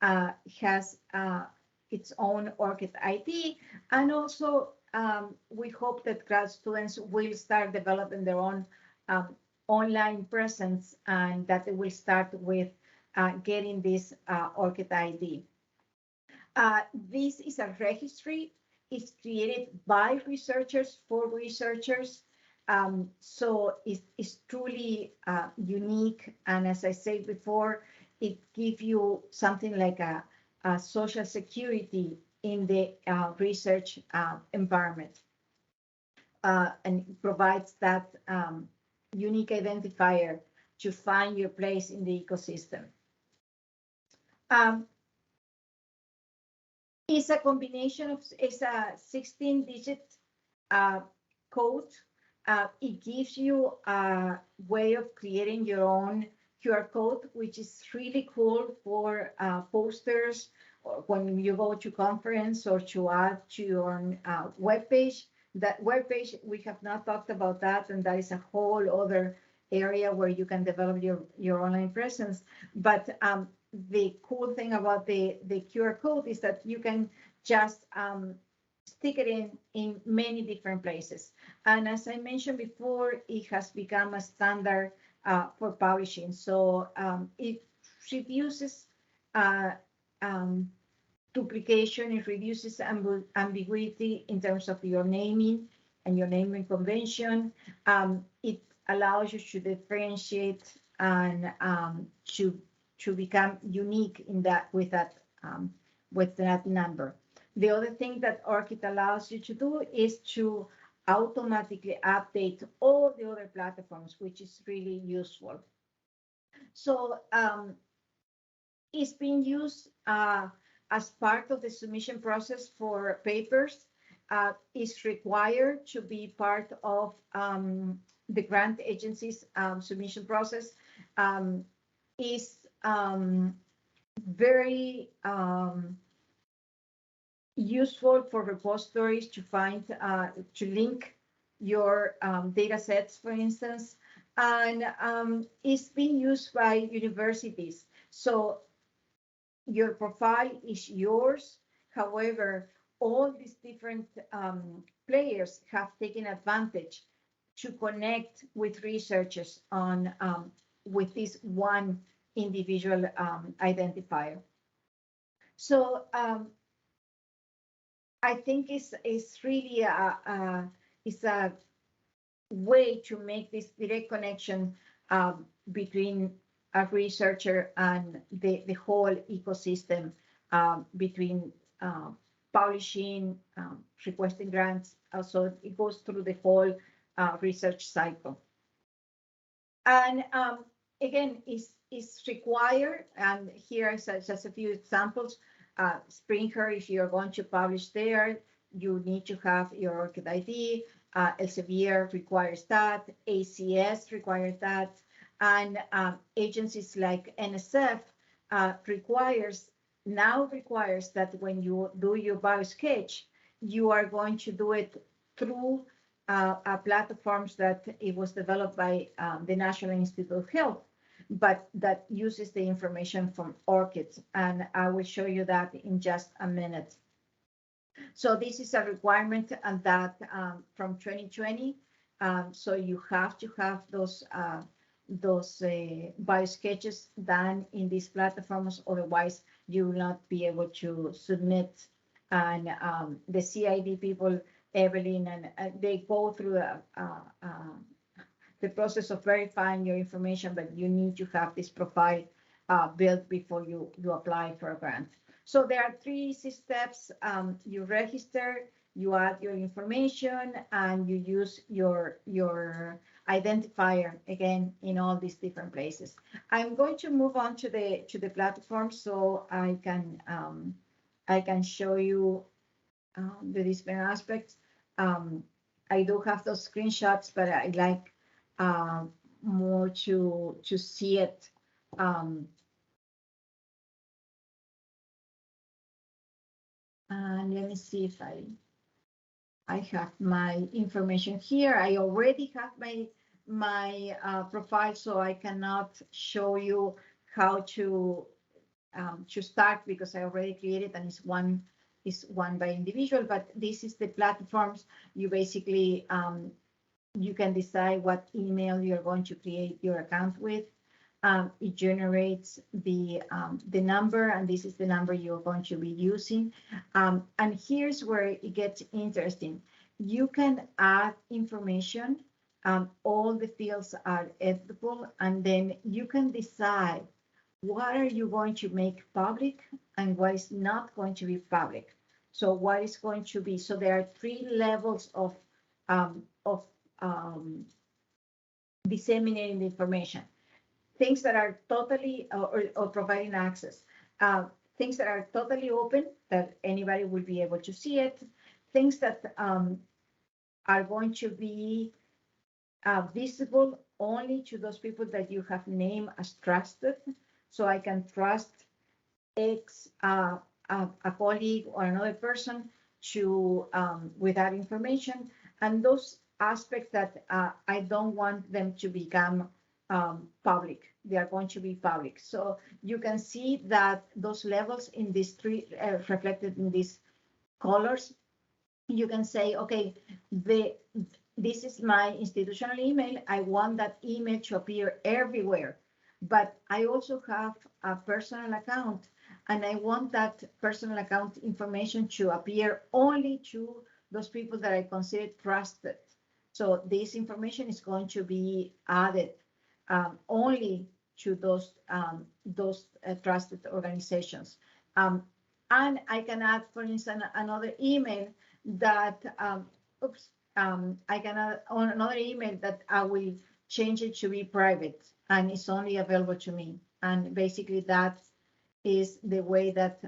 has its own Orchid ID. And also, we hope that grad students will start developing their own online presence, and that they will start with getting this Orchid ID. This is a registry. It's created by researchers for researchers. So it's truly unique. And as I said before, it gives you something like a social security in the research environment. And it provides that unique identifier to find your place in the ecosystem. It's a combination of, it's a 16-digit code. It gives you a way of creating your own QR code, which is really cool for posters, or when you go to conference, or to add to your web page. That web page, we have not talked about that, and that is a whole other area where you can develop your online presence. But the cool thing about the QR code is that you can just stick it in many different places. And as I mentioned before, it has become a standard for publishing. So it reduces duplication, it reduces ambiguity in terms of your naming and your naming convention. It allows you to differentiate and to become unique in that with that number. The other thing that Orchid allows you to do is to automatically update all the other platforms, which is really useful. So it's being used as part of the submission process for papers. Is required to be part of the grant agency's submission process. Is very useful for repositories to find, to link your data sets, for instance, and it's being used by universities. So your profile is yours. However, all these different players have taken advantage to connect with researchers on with this one individual identifier. So I think it's really it's a way to make this direct connection between a researcher and the whole ecosystem, between publishing, requesting grants. Also, it goes through the whole research cycle. And again, it's required, and here is just a few examples. Springer, if you're going to publish there, you need to have your Orchid ID. Elsevier requires that. ACS requires that. And agencies like NSF requires that when you do your biosketch, you are going to do it through platforms that it was developed by the National Institute of Health, but that uses the information from Orchid. And I will show you that in just a minute. So this is a requirement, and that from 2020. So you have to have those biosketches done in these platforms. Otherwise, you will not be able to submit. And the CID people, Evelyn, and they go through the process of verifying your information, but you need to have this profile built before you apply for a grant. So there are 3 steps. You register, you add your information, and you use your identifier again in all these different places. I'm going to move on to the platform so I can show you the different aspects. I do have those screenshots, but I like more to see it. And let me see if I have my information here. I already have my profile, so I cannot show you how to start because I already created, and it's one by individual. But this is the platforms. You basically you can decide what email you're going to create your account with. It generates the number, and this is the number you're going to be using. And here's where it gets interesting. You can add information. All the fields are editable, and then you can decide what are you going to make public and what is not going to be public. So what is going to be, so there are 3 levels of disseminating the information. Things that are totally, or providing access. Things that are totally open, that anybody will be able to see it. Things that are going to be visible only to those people that you have named as trusted. So I can trust a colleague or another person to with that information, and those aspects that I don't want them to become public. They are going to be public. So you can see that those levels in these 3 reflected in these colors. You can say, okay, this is my institutional email. I want that email to appear everywhere, but I also have a personal account, and I want that personal account information to appear only to those people that I consider trusted. So this information is going to be added only to those trusted organizations. And I can add, for instance, another email that, I can add on another email that I will change it to be private, and it's only available to me. And basically that is the way that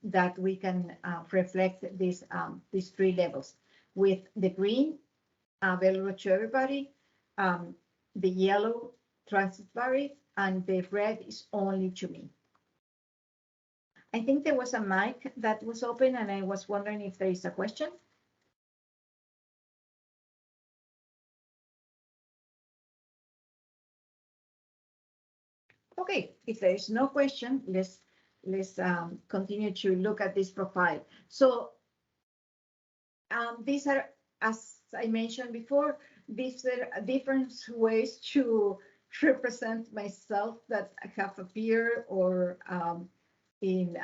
that we can reflect these 3 levels, with the green available to everybody, the yellow transparent, and the red is only to me. I think there was a mic that was open, and I was wondering if there is a question. Okay, if there is no question, let's continue to look at this profile. So these are, as I mentioned before, these are different ways to represent myself that have appeared or in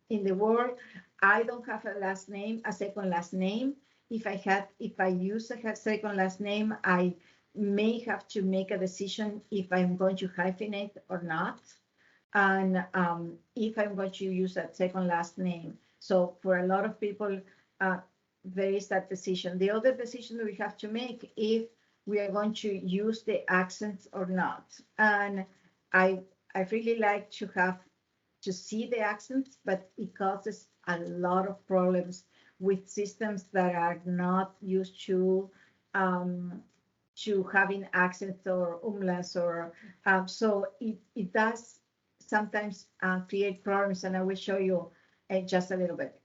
the world. I don't have a last name, a second last name. If I use a second last name, I may have to make a decision if I'm going to hyphenate or not, and if I'm going to use that second last name. So for a lot of people, there is that decision. The other decision that we have to make if we are going to use the accents or not. And I really like to see the accents, but it causes a lot of problems with systems that are not used to having accents or umlauts, or so it does sometimes create problems, and I will show you just a little bit.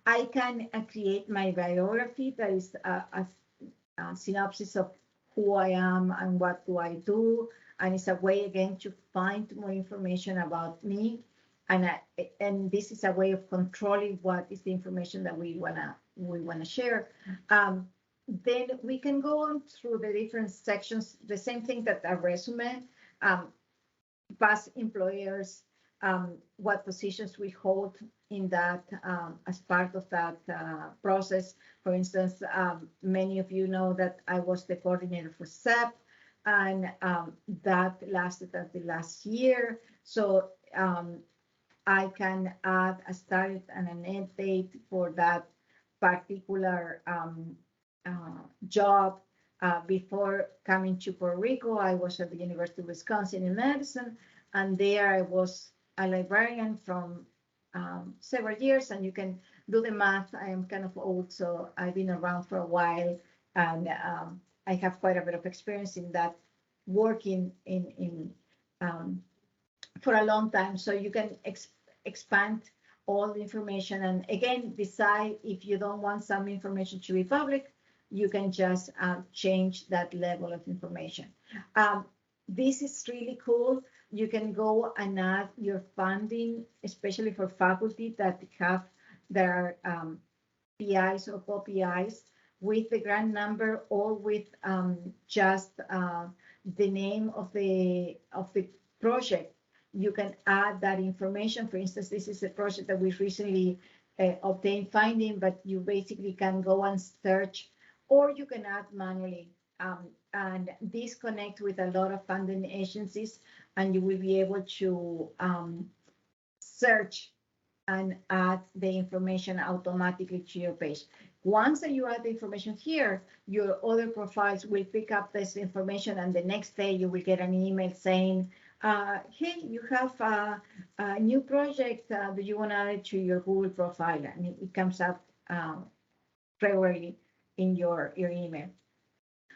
I can create my biography, that is a synopsis of who I am and what do I do, and it's a way again to find more information about me, and this is a way of controlling what is the information that we wanna share. Then we can go on through the different sections, the same thing that a resume. past employers, what positions we hold in that as part of that process. For instance, many of you know that I was the coordinator for SEP, and that lasted until last year. So I can add a start and an end date for that particular job. Before coming to Puerto Rico, I was at the University of Wisconsin in Madison, and there I was a librarian from several years, and you can do the math. I am kind of old, so I've been around for a while, and I have quite a bit of experience in that, working in for a long time. So you can expand all the information, and again, decide if you don't want some information to be public, you can just change that level of information. This is really cool. You can go and add your funding, especially for faculty that have their PIs or co-PIs, with the grant number, or with just the name of the project. You can add that information. For instance, this is a project that we recently obtained funding, but you basically can go and search, or you can add manually. And this connects with a lot of funding agencies, and you will be able to search and add the information automatically to your page. Once that you add the information here, your other profiles will pick up this information, and the next day you will get an email saying, hey, you have a new project. Do you want to add it to your Google profile? And it comes up regularly in your email.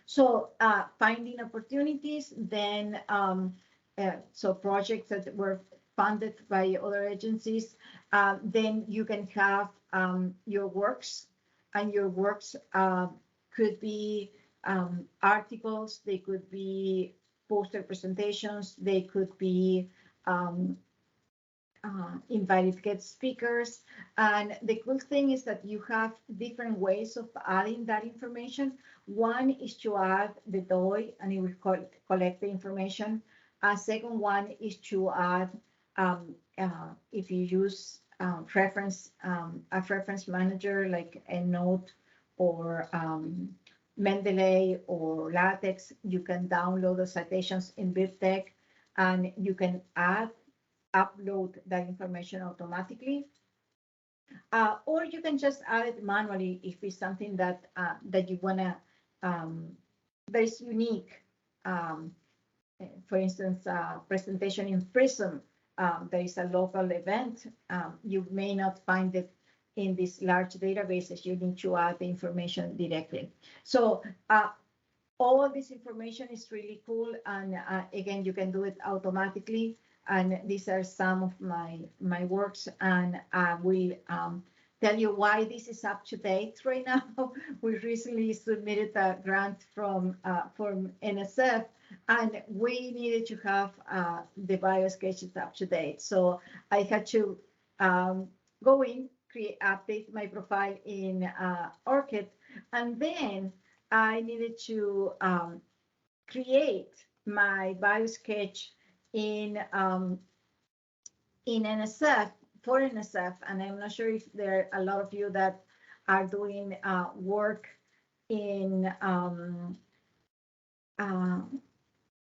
So finding opportunities, then so projects that were funded by other agencies, then you can have your works, and your works could be articles, they could be poster presentations, they could be invited guest speakers. And the cool thing is that you have different ways of adding that information. One is to add the DOI, and it will collect the information. A second one is to add, if you use a reference manager like EndNote or Mendeley or LaTeX, you can download the citations in BibTeX, and you can upload that information automatically. Or you can just add it manually if it's something that you want to, that is unique. For instance, presentation in Prism, there is a local event. You may not find it in these large databases. You need to add the information directly. So all of this information is really cool. And again, you can do it automatically. And these are some of my works. And I will tell you why this is up to date right now. We recently submitted a grant from NSF, and we needed to have the bio sketches up to date. So I had to go in, update my profile in Orchid, and then I needed to create my bio sketch in NSF, for NSF, and I'm not sure if there are a lot of you that are doing work in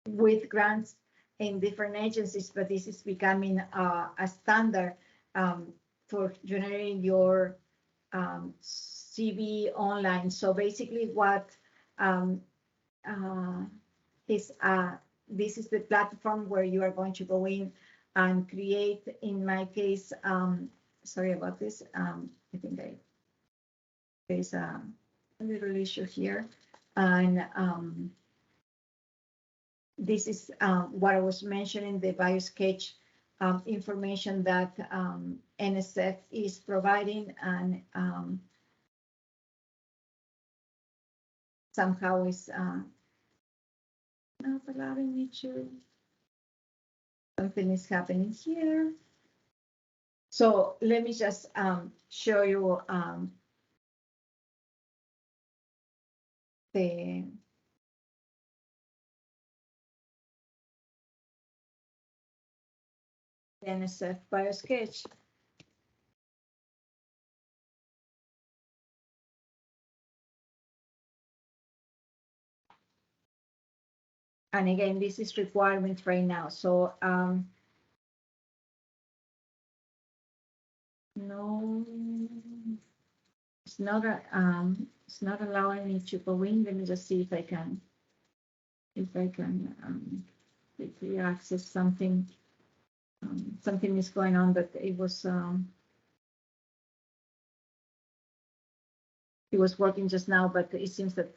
with grants in different agencies, but this is becoming a standard for generating your CV online. So basically, what is this is the platform where you are going to go in and create. In my case, sorry about this. I think there's a little issue here, and this is what I was mentioning, the BioSketch information that NSF is providing, and somehow is not allowing me to. Something is happening here. So let me just show you the NSF BioSketch. And again, this is requirement right now. So no, it's not allowing me to go in. Let me just see if I can quickly access something. Something is going on, but it was working just now, but it seems that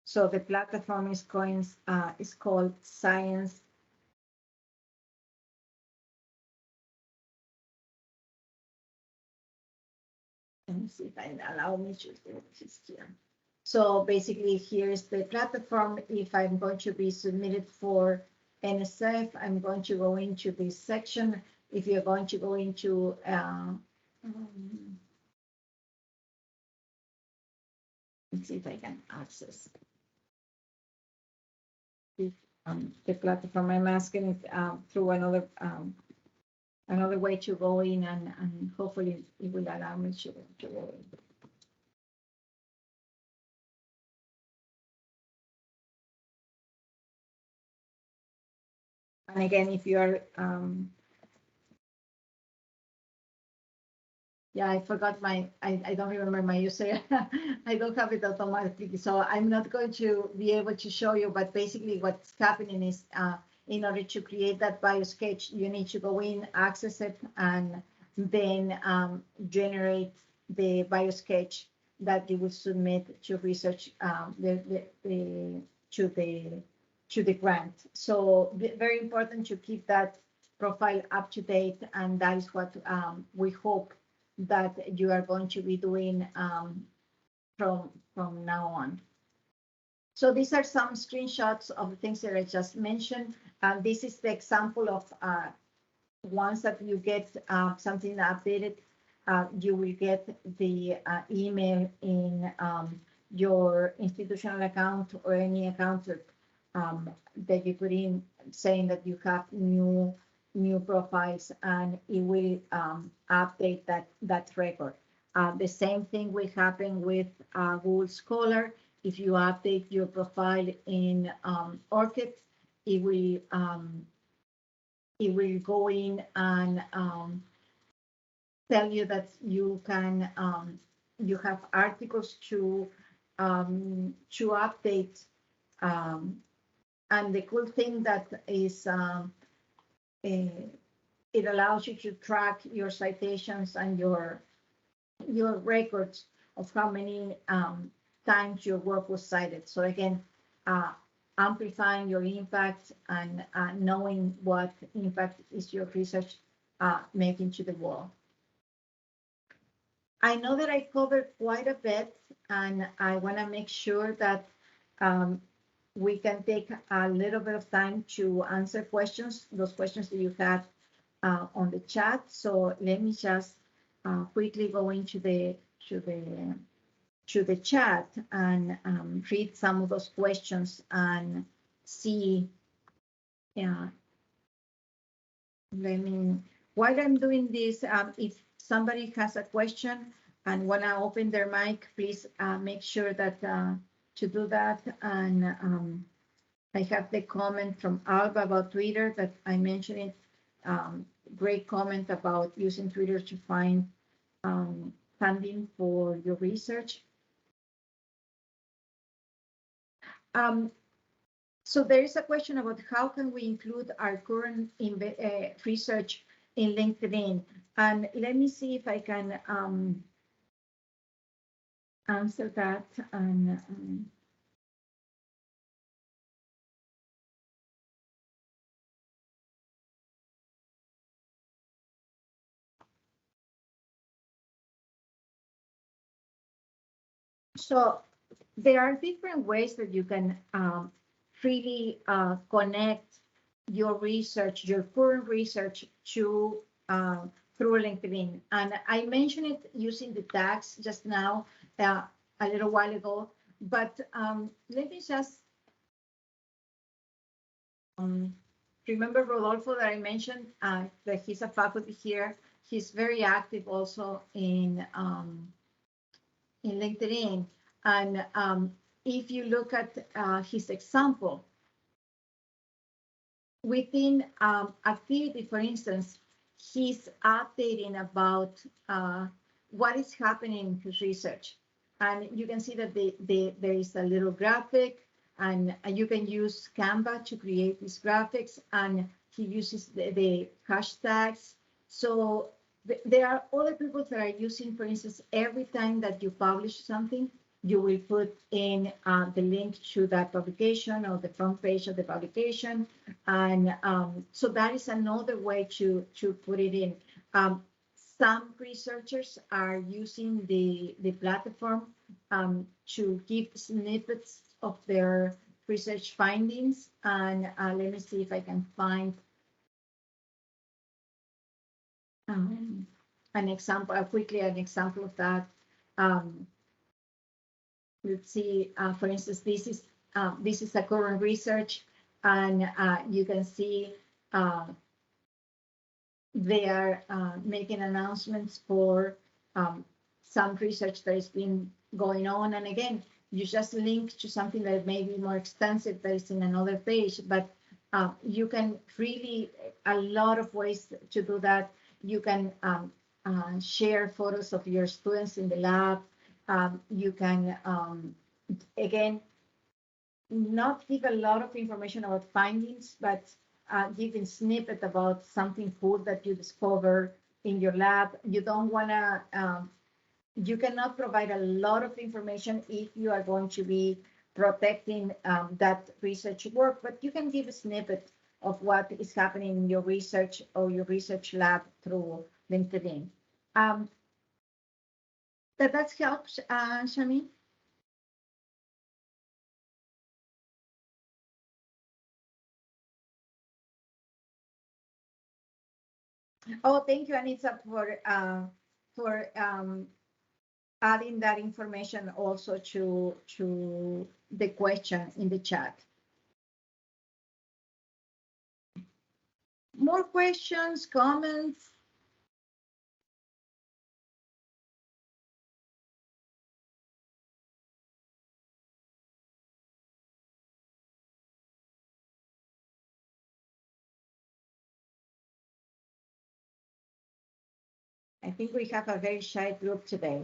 so the platform is called Science. Let me see if I allow me to do this here. So basically, here's the platform. If I'm going to be submitted for NSF, I'm going to go into this section. If you're going to go into let's see if I can access the platform. I'm asking it through another way to go in, and hopefully it will allow me to go in. And again, if you are, yeah, I forgot I don't remember my user. I don't have it automatically. So I'm not going to be able to show you, but basically what's happening is in order to create that BioSketch, you need to go in, access it, and then generate the BioSketch that you will submit to research to the grant. So very important to keep that profile up to date, and that is what we hope that you are going to be doing from now on. So these are some screenshots of the things that I just mentioned. This is the example of once that you get something updated, you will get the email in your institutional account or any account that you put in, saying that you have new profiles, and it will update that record. The same thing will happen with Google Scholar. If you update your profile in Orchid, it will go in and tell you that you can you have articles to update. And the cool thing that is it allows you to track your citations and your records of how many times your work was cited. So again, amplifying your impact and knowing what impact is your research making to the world. I know that I covered quite a bit, and I want to make sure that we can take a little bit of time to answer questions, those questions that you had on the chat. So let me just quickly go into the chat and read some of those questions and see. Yeah. While I'm doing this, if somebody has a question and want to open their mic, please make sure that to do that. And I have the comment from Alba about Twitter that I mentioned it. Great comment about using Twitter to find funding for your research. So there is a question about how can we include our current research in LinkedIn, and let me see if I can answer that. And so there are different ways that you can really connect your research, your current research, to through LinkedIn. And I mentioned it using the tags just now, a little while ago. But let me just remember Rodolfo that I mentioned that he's a faculty here. He's very active also in LinkedIn. And if you look at his example, within activity, for instance, he's updating about what is happening in his research. And you can see that there is a little graphic, and you can use Canva to create these graphics, and he uses the hashtags. So there are other people that are using, for instance, every time that you publish something, you will put in the link to that publication or the front page of the publication. And so that is another way to put it in. Some researchers are using the platform to give snippets of their research findings. And let me see if I can find an example, quickly an example of that. Let's see, for instance, this is a current research, and you can see they are making announcements for some research that has been going on. And again, you just link to something that may be more extensive that is in another page, but you can really, a lot of ways to do that. You can share photos of your students in the lab. You can, again, not give a lot of information about findings, but give a snippet about something cool that you discover in your lab. You don't want to, you cannot provide a lot of information if you are going to be protecting that research work, but you can give a snippet of what is happening in your research or your research lab through LinkedIn. That helps, Shami? Oh, thank you, Anita, for adding that information also to the question in the chat. More questions, comments? I think we have a very shy group today.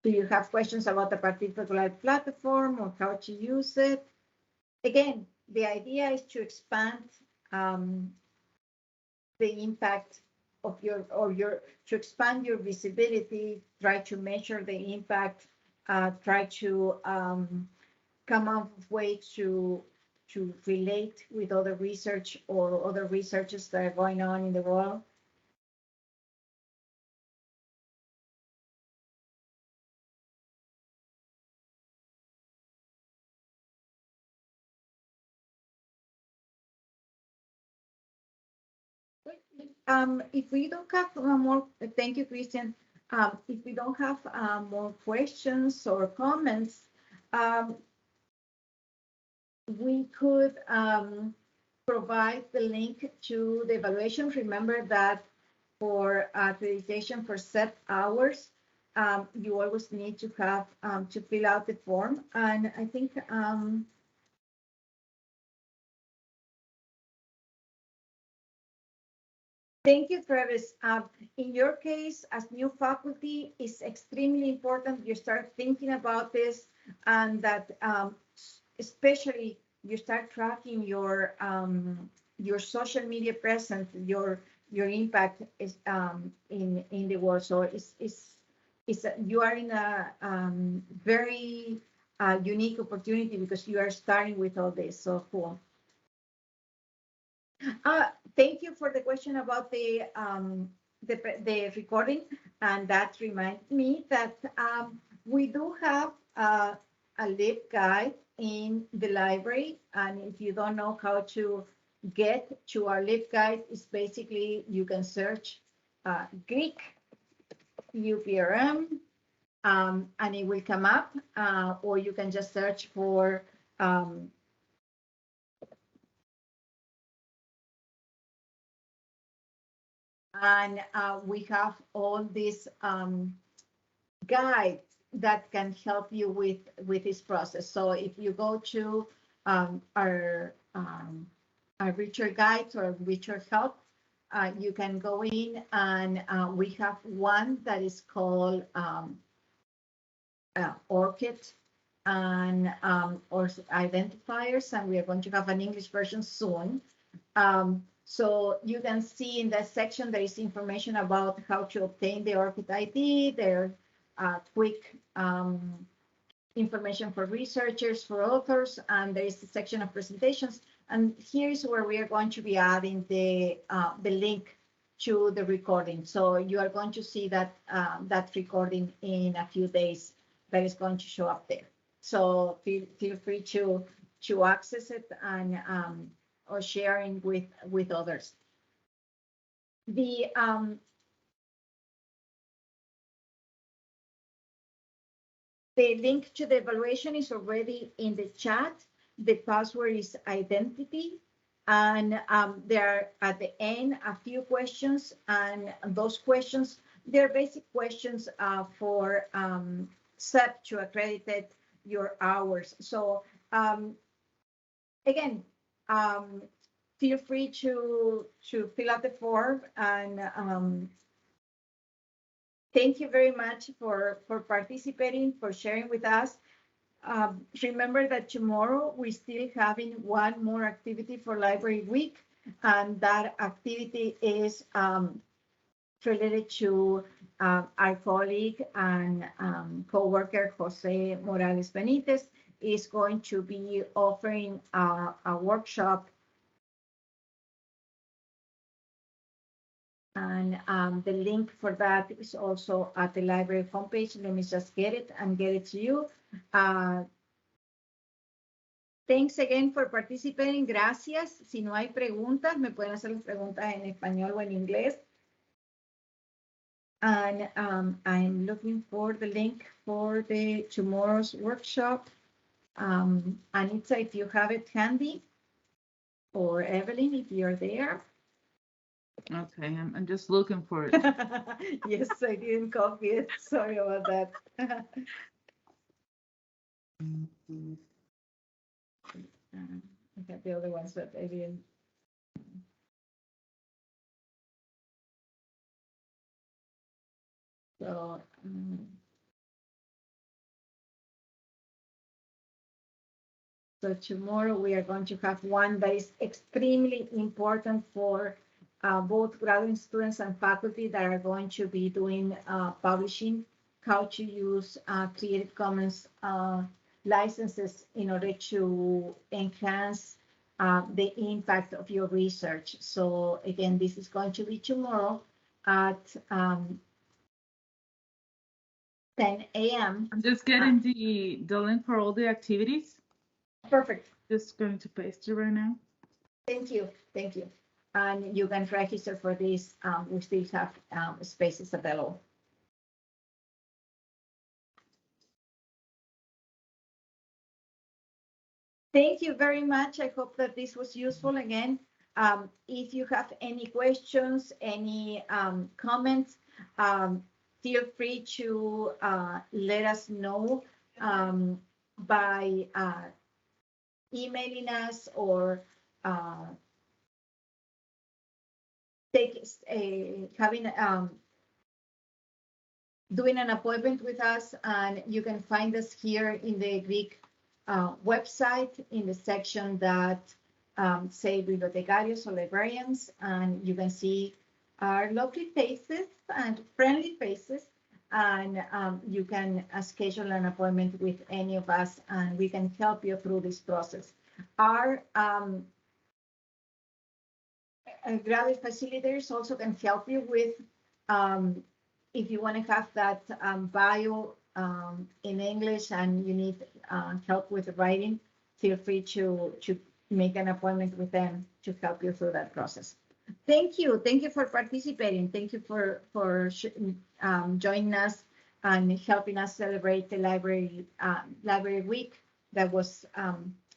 Do you have questions about a particular platform or how to use it? Again, the idea is to expand the impact of to expand your visibility, try to measure the impact, try to come up with ways to relate with other research or other researches that are going on in the world. If we don't have more, thank you, Christian. If we don't have more questions or comments, we could provide the link to the evaluation. Remember that for accreditation for set hours, you always need to have to fill out the form. And I think thank you, Travis. In your case, as new faculty, it's extremely important you start thinking about this, and that especially you start tracking your social media presence, your impact is in the world. So you are in a very unique opportunity because you are starting with all this. So cool. Thank you for the question about the recording, and that reminds me that we do have a LibGuide in the library, and if you don't know how to get to our LibGuide, it's basically you can search Greek UPRM, and it will come up, or you can just search for and we have all these guides that can help you with this process. So if you go to our Research Guides or Research Help, you can go in and we have one that is called Orchid and or identifiers, and we are going to have an English version soon. So you can see in that section there is information about how to obtain the Orchid ID, their quick information for researchers, for authors, and there is a section of presentations. And here's where we are going to be adding the link to the recording. So you are going to see that that recording in a few days that is going to show up there. So feel free to access it and or sharing with others. The link to the evaluation is already in the chat. The password is identity. And there are at the end a few questions, and those questions, they're basic questions for SEP to accredit your hours. So again, feel free to fill out the form, and thank you very much for participating, for sharing with us. Remember that tomorrow we're still having one more activity for Library Week, and that activity is related to our colleague and co-worker Jose Morales Benitez is going to be offering a workshop. And the link for that is also at the library homepage. Let me just get it and get it to you. Thanks again for participating. Gracias. Si no hay preguntas, me pueden hacer las preguntas en español o en inglés. And I'm looking for the link for the tomorrow's workshop. Anita, if you have it handy, or Evelyn, if you're there. Okay, I'm just looking for it. Yes, I didn't copy it. Sorry about that. I got the other ones, but I didn't. So, so tomorrow we are going to have one that is extremely important for both graduate students and faculty that are going to be doing publishing, how to use Creative Commons licenses in order to enhance the impact of your research. So again, this is going to be tomorrow at 10 a.m. I'm just getting the link for all the activities. Perfect. Just going to paste it right now. Thank you. Thank you. And you can register for this. We still have spaces available. Thank you very much. I hope that this was useful. Again, if you have any questions, any comments, feel free to let us know by emailing us or doing an appointment with us. And you can find us here in the Greek website in the section that say bibliotecarios or librarians, and you can see our lovely faces and friendly faces, and you can schedule an appointment with any of us, and we can help you through this process. Our graduate facilitators also can help you with if you want to have that bio in English and you need help with writing, feel free to make an appointment with them to help you through that process. Thank you. Thank you for participating. Thank you for joining us and helping us celebrate the library week that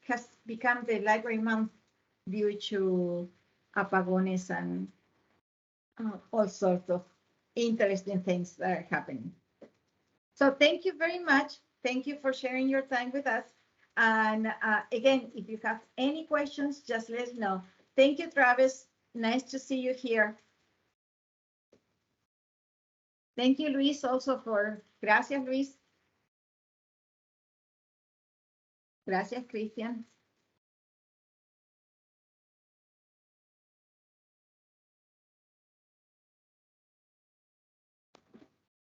has become the library month due to apagones and all sorts of interesting things that are happening. So thank you very much. Thank you for sharing your time with us. And again, if you have any questions, just let us know. Thank you, Travis. Nice to see you here. Thank you, Luis, also for, gracias, Luis. Gracias, Cristian.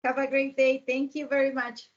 Have a great day. Thank you very much.